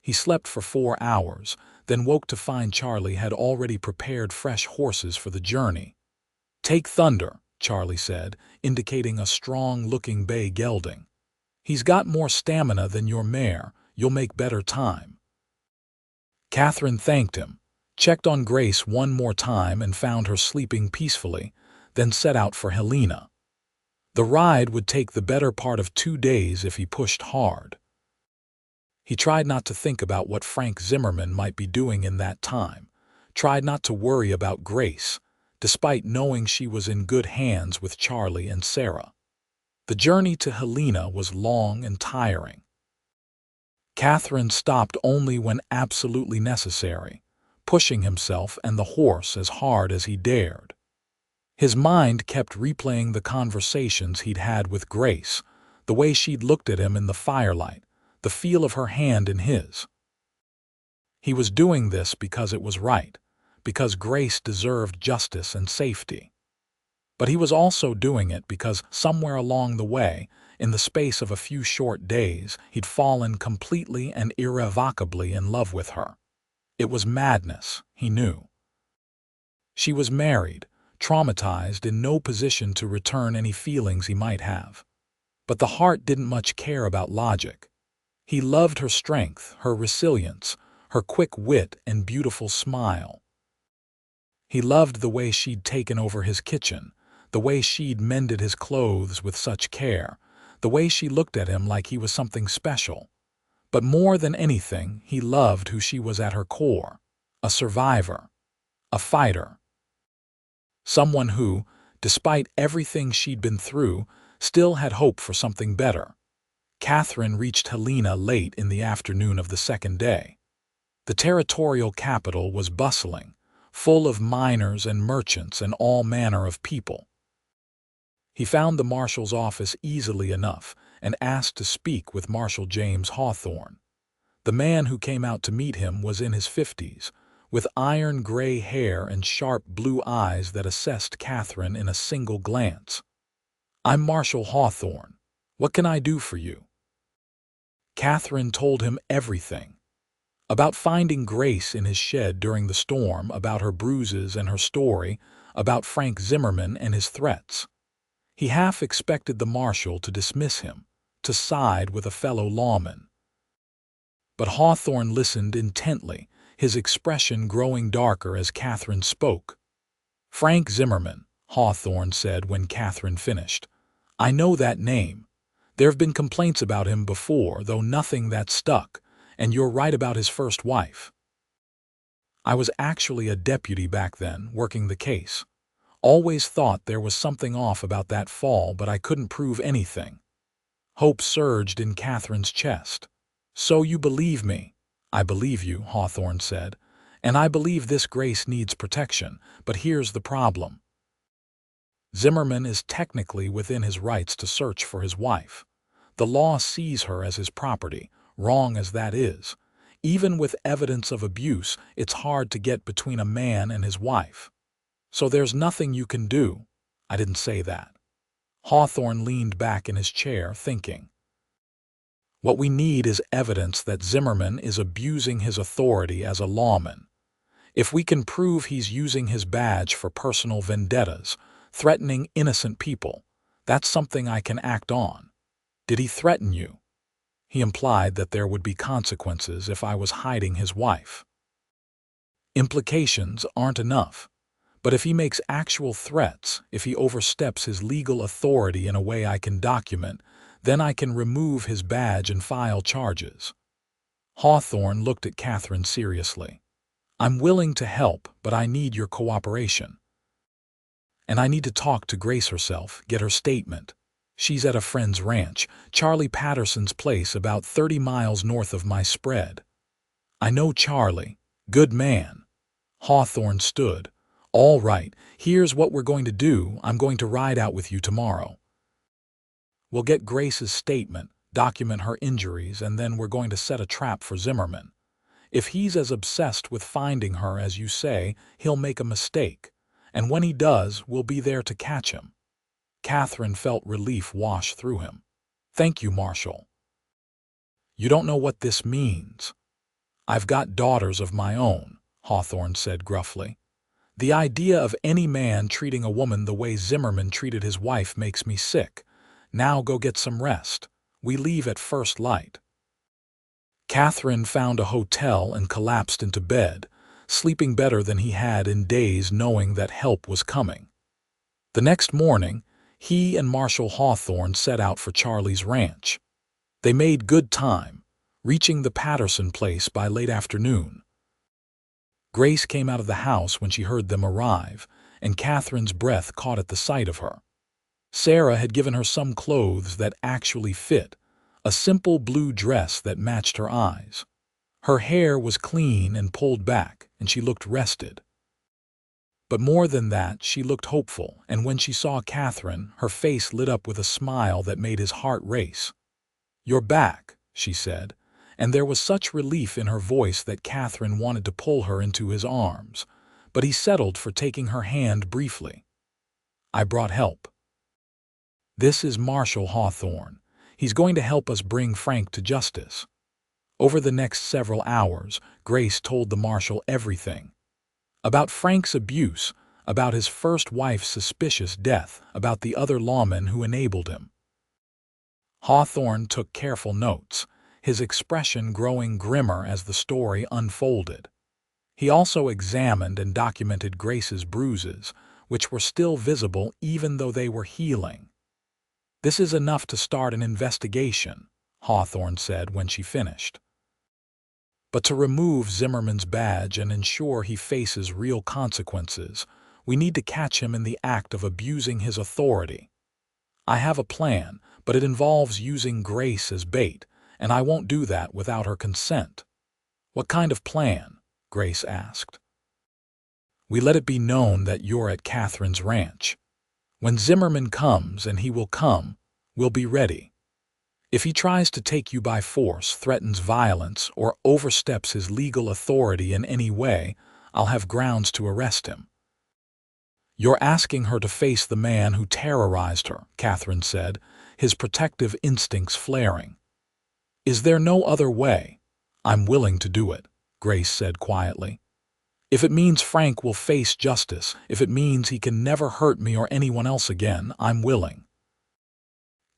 Speaker 1: He slept for 4 hours, then woke to find Charlie had already prepared fresh horses for the journey. "Take Thunder," Charlie said, indicating a strong-looking bay gelding. "He's got more stamina than your mare. You'll make better time." Katherine thanked him, checked on Grace one more time and found her sleeping peacefully, then set out for Helena. The ride would take the better part of 2 days if he pushed hard. He tried not to think about what Frank Zimmerman might be doing in that time, tried not to worry about Grace, despite knowing she was in good hands with Charlie and Sarah. The journey to Helena was long and tiring. Katherine stopped only when absolutely necessary, pushing himself and the horse as hard as he dared. His mind kept replaying the conversations he'd had with Grace, the way she'd looked at him in the firelight, the feel of her hand in his. He was doing this because it was right, because Grace deserved justice and safety. But he was also doing it because somewhere along the way, in the space of a few short days, he'd fallen completely and irrevocably in love with her. It was madness, he knew. She was married, traumatized, in no position to return any feelings he might have. But the heart didn't much care about logic. He loved her strength, her resilience, her quick wit and beautiful smile. He loved the way she'd taken over his kitchen, the way she'd mended his clothes with such care, the way she looked at him like he was something special. But more than anything, he loved who she was at her core, a survivor, a fighter. Someone who, despite everything she'd been through, still had hope for something better. Katherine reached Helena late in the afternoon of the second day. The territorial capital was bustling, full of miners and merchants and all manner of people. He found the marshal's office easily enough and asked to speak with Marshal James Hawthorne. The man who came out to meet him was in his 50s, with iron gray hair and sharp blue eyes that assessed Katherine in a single glance. "I'm Marshal Hawthorne. What can I do for you?" Katherine told him everything. About finding Grace in his shed during the storm, about her bruises and her story, about Frank Zimmerman and his threats. He half expected the marshal to dismiss him, to side with a fellow lawman. But Hawthorne listened intently, his expression growing darker as Katherine spoke. "Frank Zimmerman," Hawthorne said when Katherine finished. "I know that name. There have been complaints about him before, though nothing that stuck, and you're right about his first wife. I was actually a deputy back then, working the case. Always thought there was something off about that fall, but I couldn't prove anything." Hope surged in Katherine's chest. "So you believe me?" "I believe you," Hawthorne said. "And I believe this Grace needs protection, but here's the problem. Zimmerman is technically within his rights to search for his wife. The law sees her as his property, wrong as that is. Even with evidence of abuse, it's hard to get between a man and his wife. So there's nothing you can do." "I didn't say that." Hawthorne leaned back in his chair, thinking. "What we need is evidence that Zimmerman is abusing his authority as a lawman. If we can prove he's using his badge for personal vendettas, threatening innocent people, that's something I can act on." "Did he threaten you?" "He implied that there would be consequences if I was hiding his wife." "Implications aren't enough. But if he makes actual threats, if he oversteps his legal authority in a way I can document, then I can remove his badge and file charges." Hawthorne looked at Katherine seriously. "I'm willing to help, but I need your cooperation. And I need to talk to Grace herself, get her statement. She's at a friend's ranch, Charlie Patterson's place, about 30 miles north of my spread. I know Charlie. Good man." Hawthorne stood. "All right, here's what we're going to do. I'm going to ride out with you tomorrow. We'll get Grace's statement, document her injuries, and then we're going to set a trap for Zimmerman. If he's as obsessed with finding her as you say, he'll make a mistake. And when he does, we'll be there to catch him." Katherine felt relief wash through him. "Thank you, Marshal." "You don't know what this means." "I've got daughters of my own," Hawthorne said gruffly. "The idea of any man treating a woman the way Zimmerman treated his wife makes me sick. Now go get some rest. We leave at first light." Katherine found a hotel and collapsed into bed, sleeping better than he had in days, knowing that help was coming. The next morning, he and Marshal Hawthorne set out for Charlie's ranch. They made good time, reaching the Patterson place by late afternoon. Grace came out of the house when she heard them arrive, and Katherine's breath caught at the sight of her. Sarah had given her some clothes that actually fit, a simple blue dress that matched her eyes. Her hair was clean and pulled back, and she looked rested. But more than that, she looked hopeful, and when she saw Katherine, her face lit up with a smile that made his heart race. "You're back," she said, and there was such relief in her voice that Katherine wanted to pull her into his arms, but he settled for taking her hand briefly. "I brought help. This is Marshal Hawthorne. He's going to help us bring Frank to justice." Over the next several hours, Grace told the marshal everything. About Frank's abuse, about his first wife's suspicious death, about the other lawmen who enabled him. Hawthorne took careful notes, his expression growing grimmer as the story unfolded. He also examined and documented Grace's bruises, which were still visible even though they were healing. "This is enough to start an investigation," Hawthorne said when she finished. "But to remove Zimmerman's badge and ensure he faces real consequences, we need to catch him in the act of abusing his authority. I have a plan, but it involves using Grace as bait, and I won't do that without her consent." "What kind of plan?" Grace asked. "We let it be known that you're at Katherine's ranch. When Zimmerman comes, and he will come, we'll be ready. If he tries to take you by force, threatens violence, or oversteps his legal authority in any way, I'll have grounds to arrest him." "You're asking her to face the man who terrorized her," Katherine said, his protective instincts flaring. "Is there no other way?" "I'm willing to do it," Grace said quietly. "If it means Frank will face justice, if it means he can never hurt me or anyone else again, I'm willing."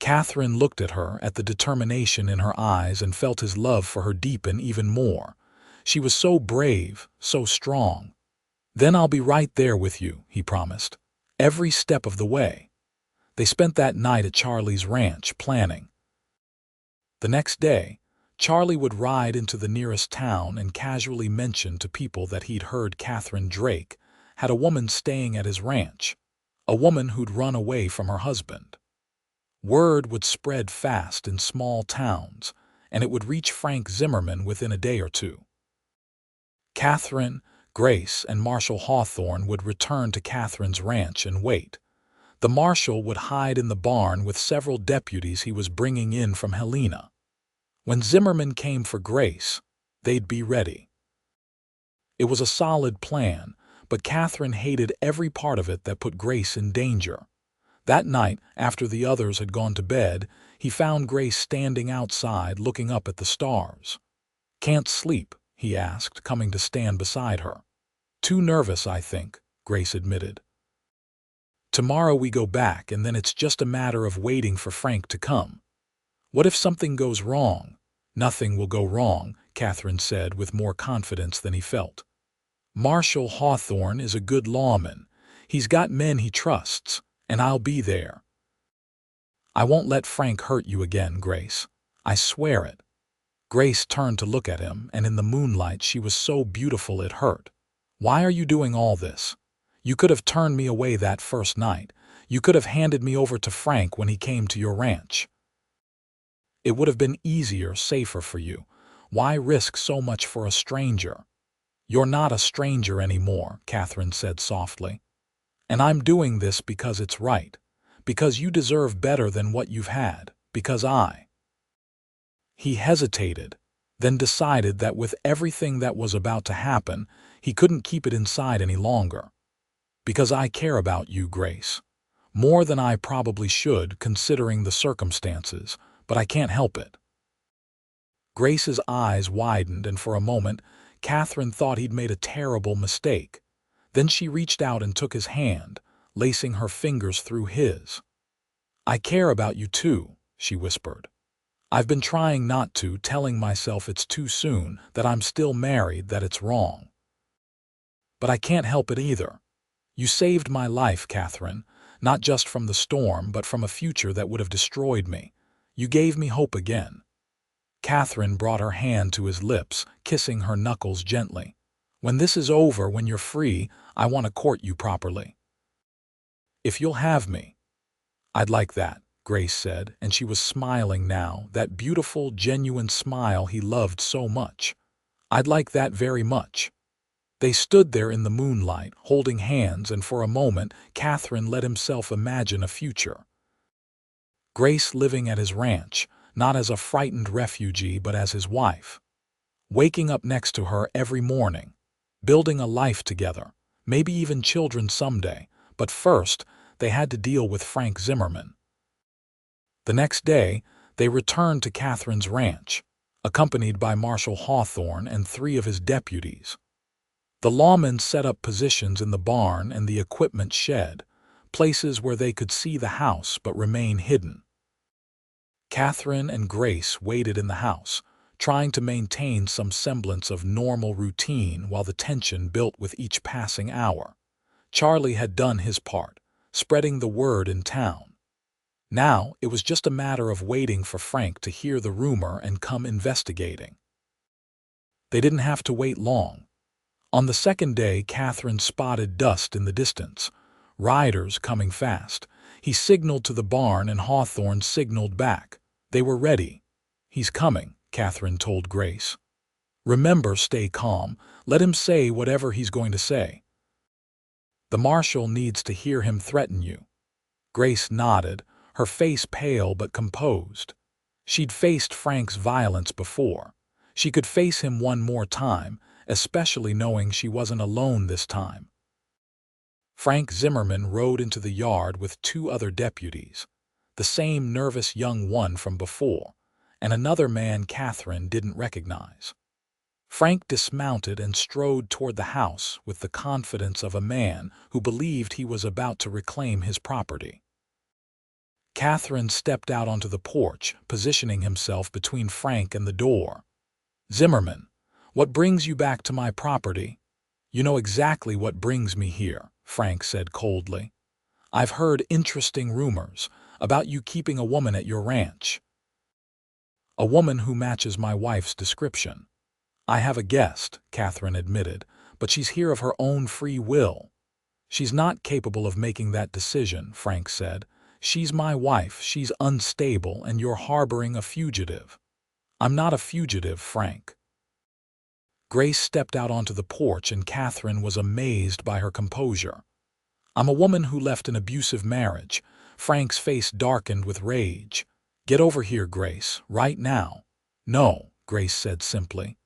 Speaker 1: Katherine looked at her, at the determination in her eyes, and felt his love for her deepen even more. She was so brave, so strong. "Then I'll be right there with you," he promised, "every step of the way." They spent that night at Charlie's ranch, planning. The next day, Charlie would ride into the nearest town and casually mention to people that he'd heard Katherine Drake had a woman staying at his ranch, a woman who'd run away from her husband. Word would spread fast in small towns, and it would reach Frank Zimmerman within a day or two. Katherine, Grace, and Marshal Hawthorne would return to Katherine's ranch and wait. The marshal would hide in the barn with several deputies he was bringing in from Helena. When Zimmerman came for Grace, they'd be ready. It was a solid plan, but Katherine hated every part of it that put Grace in danger. That night, after the others had gone to bed, he found Grace standing outside looking up at the stars. "Can't sleep?" he asked, coming to stand beside her. "Too nervous, I think," Grace admitted. "Tomorrow we go back, and then it's just a matter of waiting for Frank to come." "What if something goes wrong?" "Nothing will go wrong," Katherine said with more confidence than he felt. "Marshal Hawthorne is a good lawman. He's got men he trusts, and I'll be there." "I won't let Frank hurt you again, Grace. I swear it." Grace turned to look at him, and in the moonlight she was so beautiful it hurt. "Why are you doing all this? You could have turned me away that first night. You could have handed me over to Frank when he came to your ranch. It would have been easier, safer for you. Why risk so much for a stranger?" "You're not a stranger anymore," Katherine said softly. "And I'm doing this because it's right, because you deserve better than what you've had, because I—" He hesitated, then decided that with everything that was about to happen, he couldn't keep it inside any longer. "Because I care about you, Grace. More than I probably should, considering the circumstances, but I can't help it." Grace's eyes widened, and for a moment, Katherine thought he'd made a terrible mistake. Then she reached out and took his hand, lacing her fingers through his. "I care about you too," she whispered. "I've been trying not to, telling myself it's too soon, that I'm still married, that it's wrong. But I can't help it either. You saved my life, Katherine, not just from the storm, but from a future that would have destroyed me. You gave me hope again." Katherine brought her hand to his lips, kissing her knuckles gently. "When this is over, when you're free, I want to court you properly. If you'll have me." "I'd like that," Grace said, and she was smiling now, that beautiful, genuine smile he loved so much. "I'd like that very much." They stood there in the moonlight, holding hands, and for a moment, Katherine let himself imagine a future. Grace living at his ranch, not as a frightened refugee but as his wife. Waking up next to her every morning. Building a life together, maybe even children someday, but first, they had to deal with Frank Zimmerman. The next day, they returned to Katherine's ranch, accompanied by Marshal Hawthorne and 3 of his deputies. The lawmen set up positions in the barn and the equipment shed, places where they could see the house but remain hidden. Katherine and Grace waited in the house, trying to maintain some semblance of normal routine while the tension built with each passing hour. Charlie had done his part, spreading the word in town. Now it was just a matter of waiting for Frank to hear the rumor and come investigating. They didn't have to wait long. On the second day, Katherine spotted dust in the distance, riders coming fast. He signaled to the barn and Hawthorne signaled back. They were ready. "He's coming," Katherine told Grace. "Remember, stay calm. Let him say whatever he's going to say. The marshal needs to hear him threaten you." Grace nodded, her face pale but composed. She'd faced Frank's violence before. She could face him one more time, especially knowing she wasn't alone this time. Frank Zimmerman rode into the yard with 2 other deputies, the same nervous young one from before, and another man Katherine didn't recognize. Frank dismounted and strode toward the house with the confidence of a man who believed he was about to reclaim his property. Katherine stepped out onto the porch, positioning himself between Frank and the door. "Zimmerman, what brings you back to my property?" "You know exactly what brings me here," Frank said coldly. "I've heard interesting rumors about you keeping a woman at your ranch." "A woman who matches my wife's description." "I have a guest," Katherine admitted, "but she's here of her own free will." "She's not capable of making that decision," Frank said. "She's my wife, she's unstable, and you're harboring a fugitive." "I'm not a fugitive, Frank." Grace stepped out onto the porch and Katherine was amazed by her composure. "I'm a woman who left an abusive marriage." Frank's face darkened with rage. "Get over here, Grace, right now." "No," Grace said simply.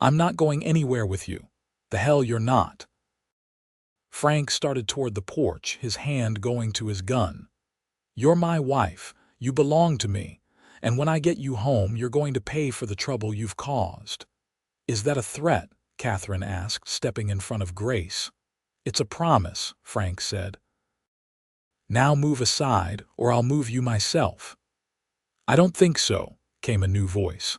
Speaker 1: "I'm not going anywhere with you." "The hell you're not." Frank started toward the porch, his hand going to his gun. "You're my wife, you belong to me, and when I get you home you're going to pay for the trouble you've caused." "Is that a threat?" Katherine asked, stepping in front of Grace. "It's a promise," Frank said. "Now move aside, or I'll move you myself." "I don't think so," came a new voice.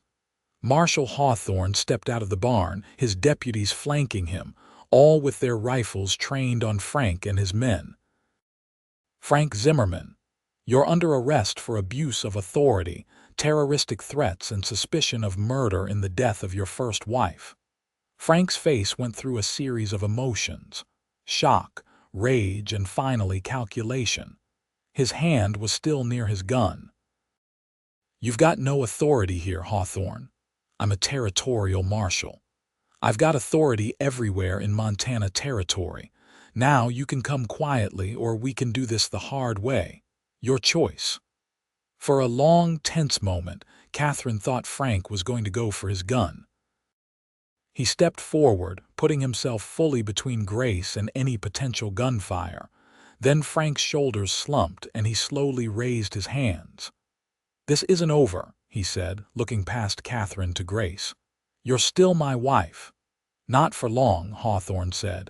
Speaker 1: Marshal Hawthorne stepped out of the barn, his deputies flanking him, all with their rifles trained on Frank and his men. "Frank Zimmerman, you're under arrest for abuse of authority, terroristic threats, and suspicion of murder in the death of your first wife." Frank's face went through a series of emotions: shock, rage, and finally calculation. His hand was still near his gun. "You've got no authority here, Hawthorne. I'm a territorial marshal. I've got authority everywhere in Montana Territory. Now you can come quietly or we can do this the hard way. Your choice." For a long, tense moment, Katherine thought Frank was going to go for his gun. He stepped forward, putting himself fully between Grace and any potential gunfire. Then Frank's shoulders slumped and he slowly raised his hands. "This isn't over," he said, looking past Katherine to Grace. "You're still my wife." "Not for long," Hawthorne said.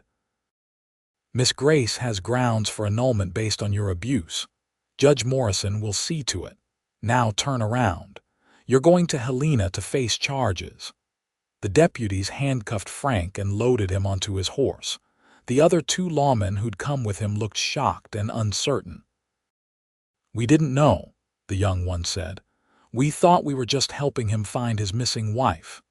Speaker 1: "Miss Grace has grounds for annulment based on your abuse. Judge Morrison will see to it. Now turn around. You're going to Helena to face charges." The deputies handcuffed Frank and loaded him onto his horse. The other two lawmen who'd come with him looked shocked and uncertain. "We didn't know," the young one said. "We thought we were just helping him find his missing wife."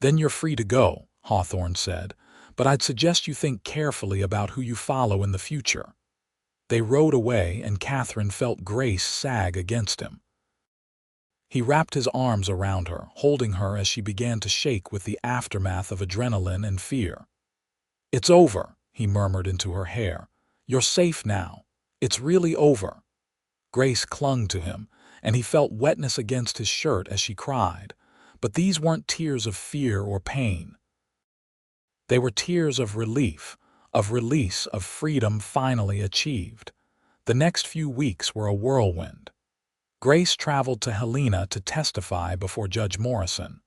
Speaker 1: "Then you're free to go," Hawthorne said, "but I'd suggest you think carefully about who you follow in the future." They rode away and Katherine felt Grace sag against him. He wrapped his arms around her, holding her as she began to shake with the aftermath of adrenaline and fear. "It's over," he murmured into her hair. "You're safe now. It's really over." Grace clung to him, and he felt wetness against his shirt as she cried. But these weren't tears of fear or pain. They were tears of relief, of release, of freedom finally achieved. The next few weeks were a whirlwind. Grace traveled to Helena to testify before Judge Morrison.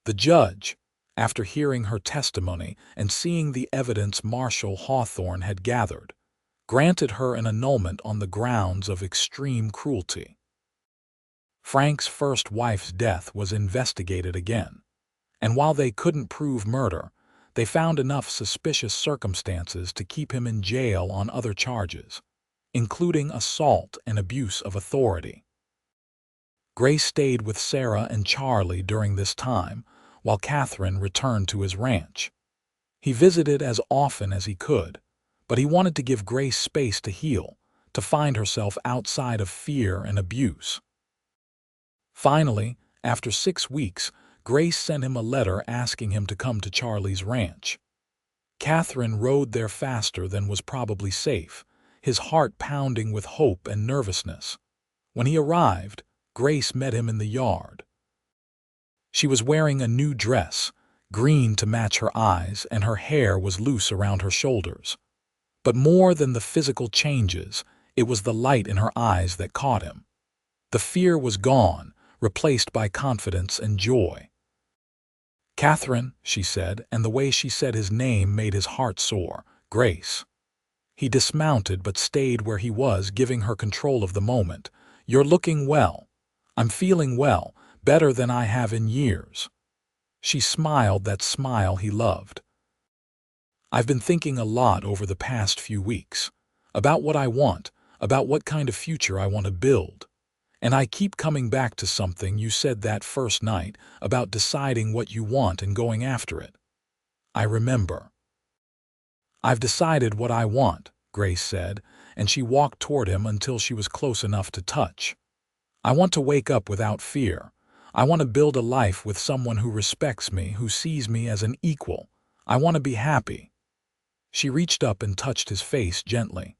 Speaker 1: The judge, after hearing her testimony and seeing the evidence Marshal Hawthorne had gathered, granted her an annulment on the grounds of extreme cruelty. Frank's first wife's death was investigated again, and while they couldn't prove murder, they found enough suspicious circumstances to keep him in jail on other charges, including assault and abuse of authority. Grace stayed with Sarah and Charlie during this time, while Katherine returned to his ranch. He visited as often as he could, but he wanted to give Grace space to heal, to find herself outside of fear and abuse. Finally, after 6 weeks, Grace sent him a letter asking him to come to Charlie's ranch. Katherine rode there faster than was probably safe, his heart pounding with hope and nervousness. When he arrived, Grace met him in the yard. She was wearing a new dress, green to match her eyes, and her hair was loose around her shoulders. But more than the physical changes, it was the light in her eyes that caught him. The fear was gone, replaced by confidence and joy. "Katherine," she said, and the way she said his name made his heart soar. "Grace." He dismounted but stayed where he was, giving her control of the moment. "You're looking well. I'm feeling well, better than I have in years." She smiled that smile he loved. "I've been thinking a lot over the past few weeks, about what I want, about what kind of future I want to build. And I keep coming back to something you said that first night about deciding what you want and going after it. I remember." "I've decided what I want," Grace said, and she walked toward him until she was close enough to touch. "I want to wake up without fear. I want to build a life with someone who respects me, who sees me as an equal. I want to be happy." She reached up and touched his face gently.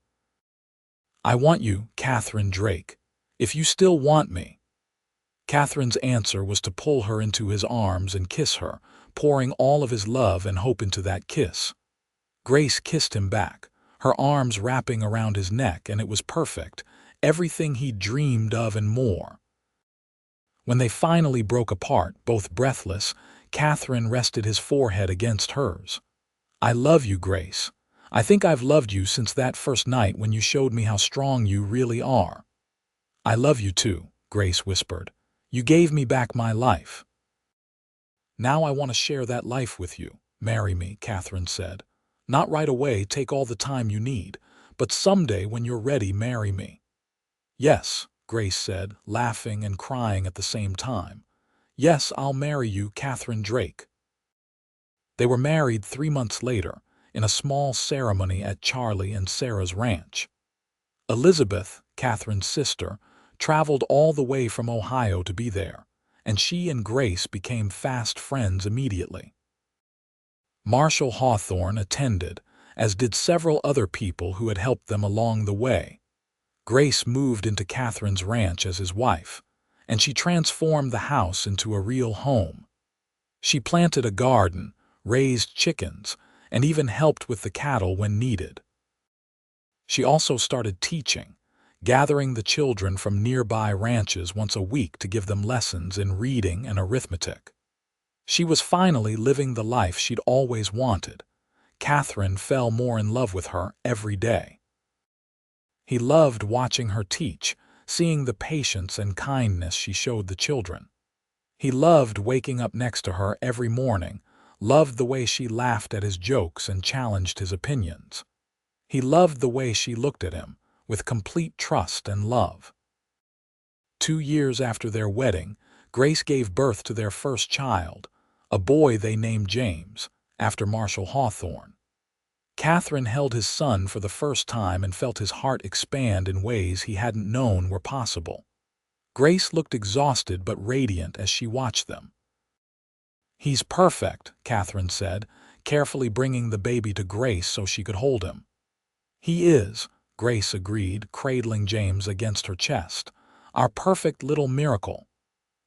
Speaker 1: "I want you, Katherine Drake, if you still want me." Katherine's answer was to pull her into his arms and kiss her, pouring all of his love and hope into that kiss. Grace kissed him back, her arms wrapping around his neck, and it was perfect, everything he'd dreamed of and more. When they finally broke apart, both breathless, Katherine rested his forehead against hers. "I love you, Grace. I think I've loved you since that first night when you showed me how strong you really are." "I love you too," Grace whispered. "You gave me back my life." "Now I want to share that life with you. Marry me," Katherine said. "Not right away, take all the time you need, but someday when you're ready, marry me." "Yes," Grace said, laughing and crying at the same time. "Yes, I'll marry you, Katherine Drake." They were married 3 months later, in a small ceremony at Charlie and Sarah's ranch. Elizabeth, Katherine's sister, traveled all the way from Ohio to be there, and she and Grace became fast friends immediately. Marshall Hawthorne attended, as did several other people who had helped them along the way. Grace moved into Katherine's ranch as his wife, and she transformed the house into a real home. She planted a garden, raised chickens, and even helped with the cattle when needed. She also started teaching, gathering the children from nearby ranches once a week to give them lessons in reading and arithmetic. She was finally living the life she'd always wanted. Katherine fell more in love with her every day. He loved watching her teach, seeing the patience and kindness she showed the children. He loved waking up next to her every morning, loved the way she laughed at his jokes and challenged his opinions. He loved the way she looked at him, with complete trust and love. 2 years after their wedding, Grace gave birth to their first child, a boy they named James, after Marshall Hawthorne. Katherine held his son for the first time and felt his heart expand in ways he hadn't known were possible. Grace looked exhausted but radiant as she watched them. "He's perfect," Katherine said, carefully bringing the baby to Grace so she could hold him. "He is," Grace agreed, cradling James against her chest. "Our perfect little miracle."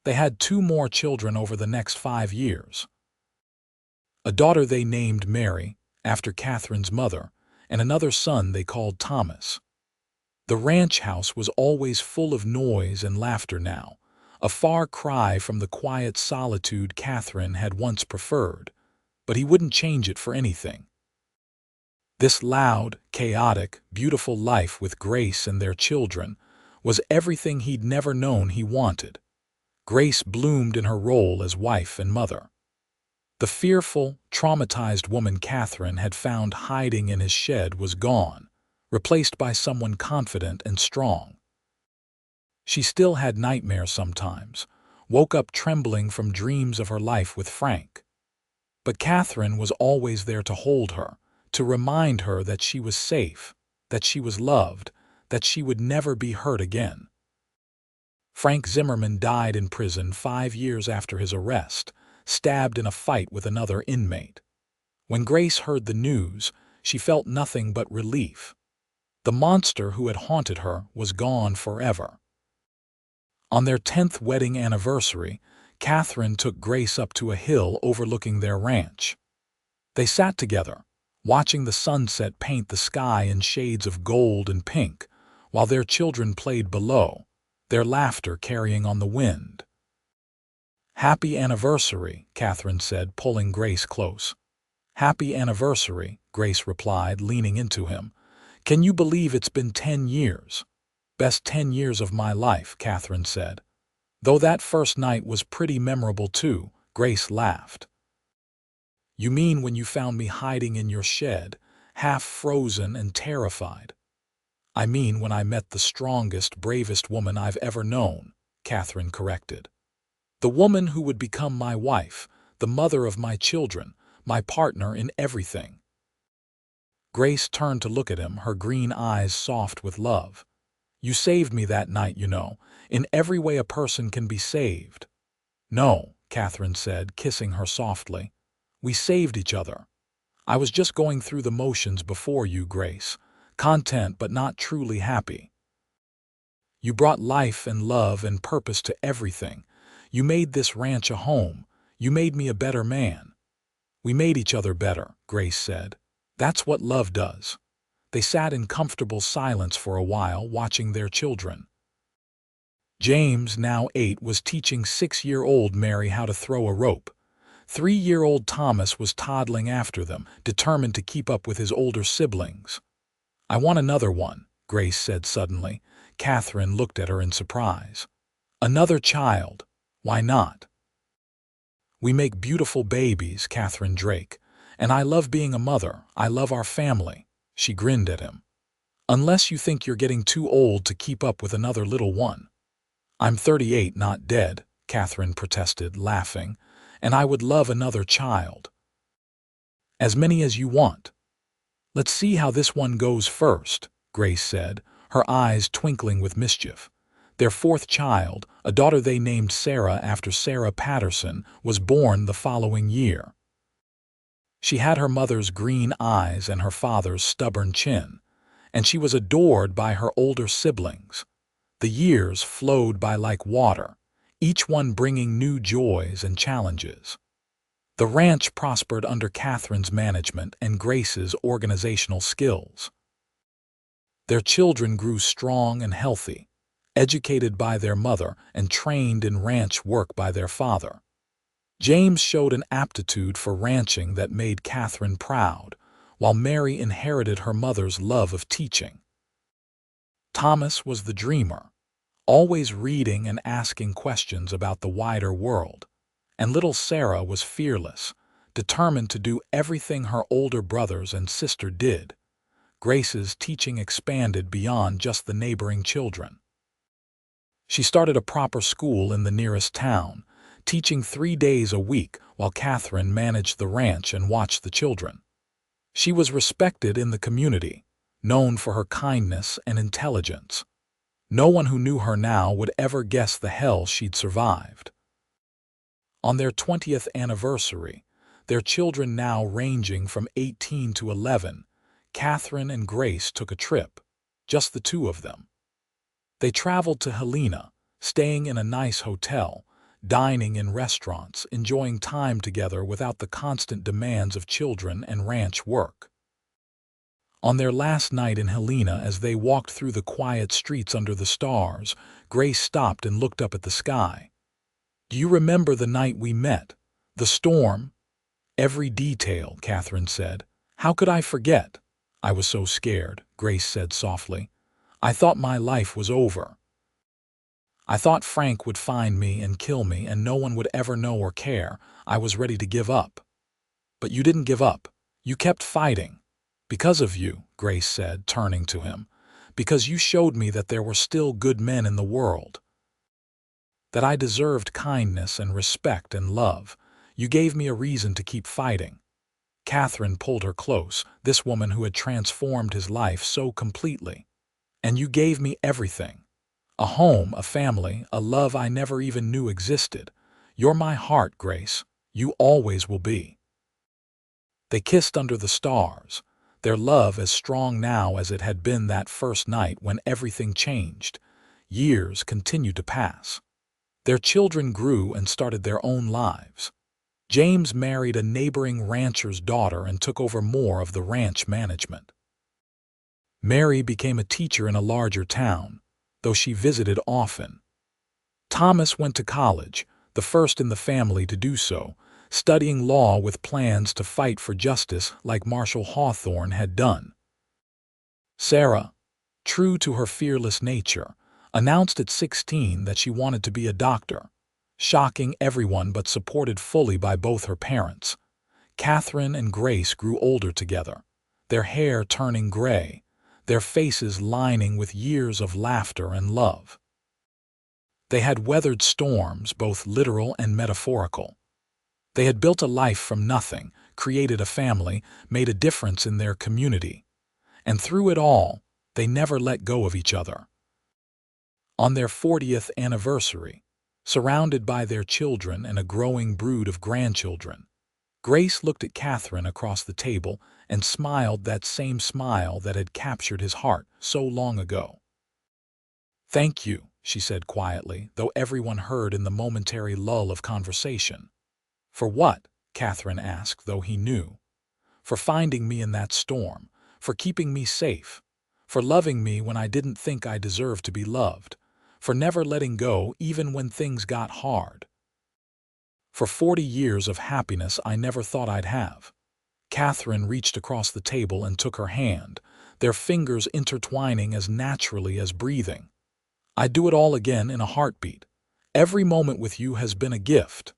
Speaker 1: They had 2 more children over the next 5 years. A daughter they named Mary, after Katherine's mother, and another son they called Thomas. The ranch house was always full of noise and laughter now, a far cry from the quiet solitude Katherine had once preferred, but he wouldn't change it for anything. This loud, chaotic, beautiful life with Grace and their children was everything he'd never known he wanted. Grace bloomed in her role as wife and mother. The fearful, traumatized woman Katherine had found hiding in his shed was gone, replaced by someone confident and strong. She still had nightmares sometimes, woke up trembling from dreams of her life with Frank. But Katherine was always there to hold her, to remind her that she was safe, that she was loved, that she would never be hurt again. Frank Zimmerman died in prison 5 years after his arrest, stabbed in a fight with another inmate. When Grace heard the news, she felt nothing but relief. The monster who had haunted her was gone forever. On their 10th wedding anniversary, Katherine took Grace up to a hill overlooking their ranch. They sat together, watching the sunset paint the sky in shades of gold and pink, while their children played below, their laughter carrying on the wind. "Happy anniversary," Katherine said, pulling Grace close. "Happy anniversary," Grace replied, leaning into him. "Can you believe it's been 10 years? Best 10 years of my life," Katherine said. "Though that first night was pretty memorable too," Grace laughed. "You mean when you found me hiding in your shed, half frozen and terrified?" "I mean when I met the strongest, bravest woman I've ever known," Katherine corrected. "The woman who would become my wife, the mother of my children, my partner in everything." Grace turned to look at him, her green eyes soft with love. "You saved me that night, you know, in every way a person can be saved." "No," Katherine said, kissing her softly. "We saved each other. I was just going through the motions before you, Grace, content but not truly happy. You brought life and love and purpose to everything. You made this ranch a home. You made me a better man." "We made each other better," Grace said. "That's what love does." They sat in comfortable silence for a while, watching their children. James, now 8, was teaching 6-year-old Mary how to throw a rope. 3-year-old Thomas was toddling after them, determined to keep up with his older siblings. "I want another one," Grace said suddenly. Katherine looked at her in surprise. "Another child. Why not?" "We make beautiful babies, Katherine Drake. And I love being a mother. I love our family." She grinned at him. "Unless you think you're getting too old to keep up with another little one." "I'm 38, not dead," Katherine protested, laughing. "And I would love another child." "As many as you want." "Let's see how this one goes first," Grace said, her eyes twinkling with mischief. Their 4th child, a daughter they named Sarah after Sarah Patterson, was born the following year. She had her mother's green eyes and her father's stubborn chin, and she was adored by her older siblings. The years flowed by like water, each one bringing new joys and challenges. The ranch prospered under Katherine's management and Grace's organizational skills. Their children grew strong and healthy, educated by their mother and trained in ranch work by their father. James showed an aptitude for ranching that made Katherine proud, while Mary inherited her mother's love of teaching. Thomas was the dreamer, always reading and asking questions about the wider world, and little Sarah was fearless, determined to do everything her older brothers and sister did. Grace's teaching expanded beyond just the neighboring children. She started a proper school in the nearest town, teaching 3 days a week while Katherine managed the ranch and watched the children. She was respected in the community, known for her kindness and intelligence. No one who knew her now would ever guess the hell she'd survived. On their 20th anniversary, their children now ranging from 18 to 11, Katherine and Grace took a trip, just the two of them. They traveled to Helena, staying in a nice hotel, dining in restaurants, enjoying time together without the constant demands of children and ranch work. On their last night in Helena, as they walked through the quiet streets under the stars, Grace stopped and looked up at the sky. "Do you remember the night we met? The storm?" "Every detail," Katherine said. "How could I forget?" "I was so scared," Grace said softly. "I thought my life was over. I thought Frank would find me and kill me and no one would ever know or care. I was ready to give up." "But you didn't give up. You kept fighting." "Because of you," Grace said, turning to him. "Because you showed me that there were still good men in the world. That I deserved kindness and respect and love. You gave me a reason to keep fighting." Katherine pulled her close, this woman who had transformed his life so completely. "And you gave me everything. A home, a family, a love I never even knew existed. You're my heart, Grace. You always will be." They kissed under the stars, their love as strong now as it had been that first night when everything changed. Years continued to pass. Their children grew and started their own lives. James married a neighboring rancher's daughter and took over more of the ranch management. Mary became a teacher in a larger town, though she visited often. Thomas went to college, the first in the family to do so, studying law with plans to fight for justice like Marshall Hawthorne had done. Sarah, true to her fearless nature, announced at 16 that she wanted to be a doctor, shocking everyone but supported fully by both her parents. Katherine and Grace grew older together, their hair turning gray, their faces lining with years of laughter and love. They had weathered storms, both literal and metaphorical. They had built a life from nothing, created a family, made a difference in their community. And through it all, they never let go of each other. On their 40th anniversary, surrounded by their children and a growing brood of grandchildren, Grace looked at Katherine across the table and smiled that same smile that had captured his heart so long ago. "Thank you," she said quietly, though everyone heard in the momentary lull of conversation. "For what?" Katherine asked, though he knew. "For finding me in that storm, for keeping me safe, for loving me when I didn't think I deserved to be loved, for never letting go even when things got hard. For 40 years of happiness I never thought I'd have." Katherine reached across the table and took her hand, their fingers intertwining as naturally as breathing. "I'd do it all again in a heartbeat. Every moment with you has been a gift."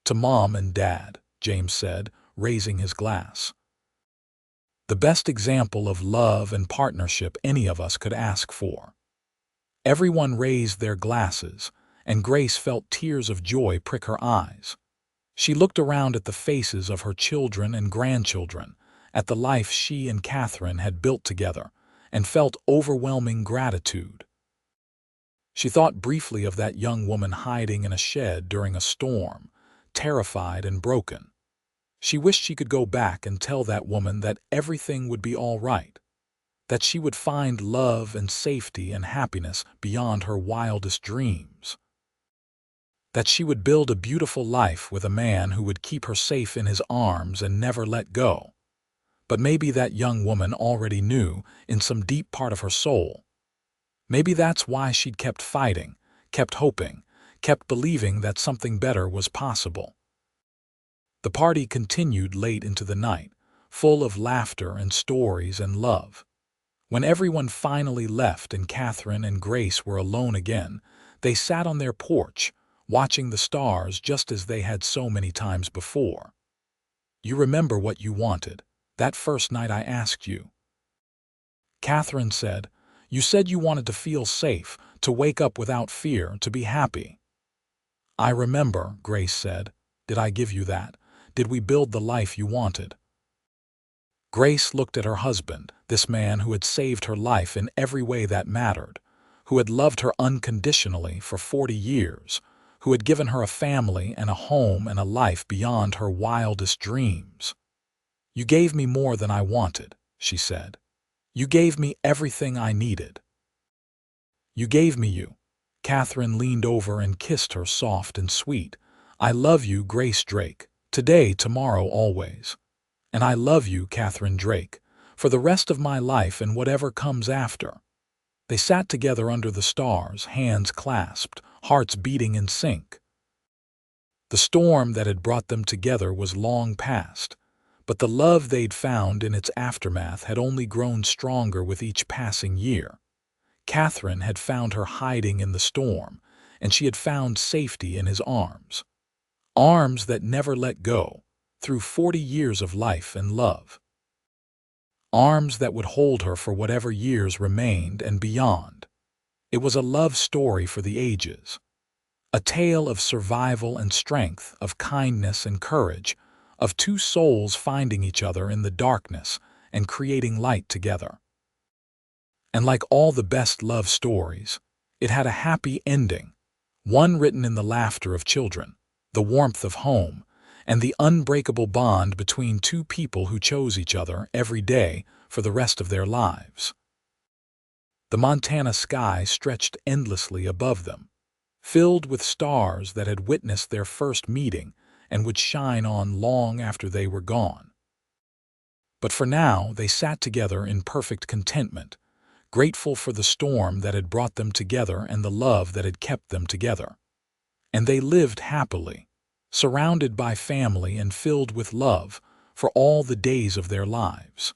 Speaker 1: "To Mom and Dad," James said, raising his glass. "The best example of love and partnership any of us could ask for." Everyone raised their glasses, and Grace felt tears of joy prick her eyes. She looked around at the faces of her children and grandchildren, at the life she and Katherine had built together, and felt overwhelming gratitude. She thought briefly of that young woman hiding in a shed during a storm, terrified and broken. She wished she could go back and tell that woman that everything would be all right, that she would find love and safety and happiness beyond her wildest dreams, that she would build a beautiful life with a man who would keep her safe in his arms and never let go. But maybe that young woman already knew in some deep part of her soul. Maybe that's why she'd kept fighting, kept hoping, kept believing that something better was possible. The party continued late into the night, full of laughter and stories and love. When everyone finally left and Katherine and Grace were alone again, they sat on their porch, watching the stars just as they had so many times before. "You remember what you wanted, that first night I asked you?" Katherine said, "You said you wanted to feel safe, to wake up without fear, to be happy." "I remember," Grace said. "Did I give you that? Did we build the life you wanted?" Grace looked at her husband, this man who had saved her life in every way that mattered, who had loved her unconditionally for 40 years, who had given her a family and a home and a life beyond her wildest dreams. "You gave me more than I wanted," she said. "You gave me everything I needed. You gave me you." Katherine leaned over and kissed her soft and sweet. "I love you, Grace Drake, today, tomorrow, always. And I love you, Katherine Drake, for the rest of my life and whatever comes after." They sat together under the stars, hands clasped, hearts beating in sync. The storm that had brought them together was long past, but the love they'd found in its aftermath had only grown stronger with each passing year. Katherine had found her hiding in the storm, and she had found safety in his arms. Arms that never let go, through 40 years of life and love. Arms that would hold her for whatever years remained and beyond. It was a love story for the ages. A tale of survival and strength, of kindness and courage, of two souls finding each other in the darkness and creating light together. And like all the best love stories, it had a happy ending, one written in the laughter of children, the warmth of home, and the unbreakable bond between two people who chose each other every day for the rest of their lives. The Montana sky stretched endlessly above them, filled with stars that had witnessed their first meeting and would shine on long after they were gone. But for now, they sat together in perfect contentment, grateful for the storm that had brought them together and the love that had kept them together. And they lived happily, surrounded by family and filled with love for all the days of their lives.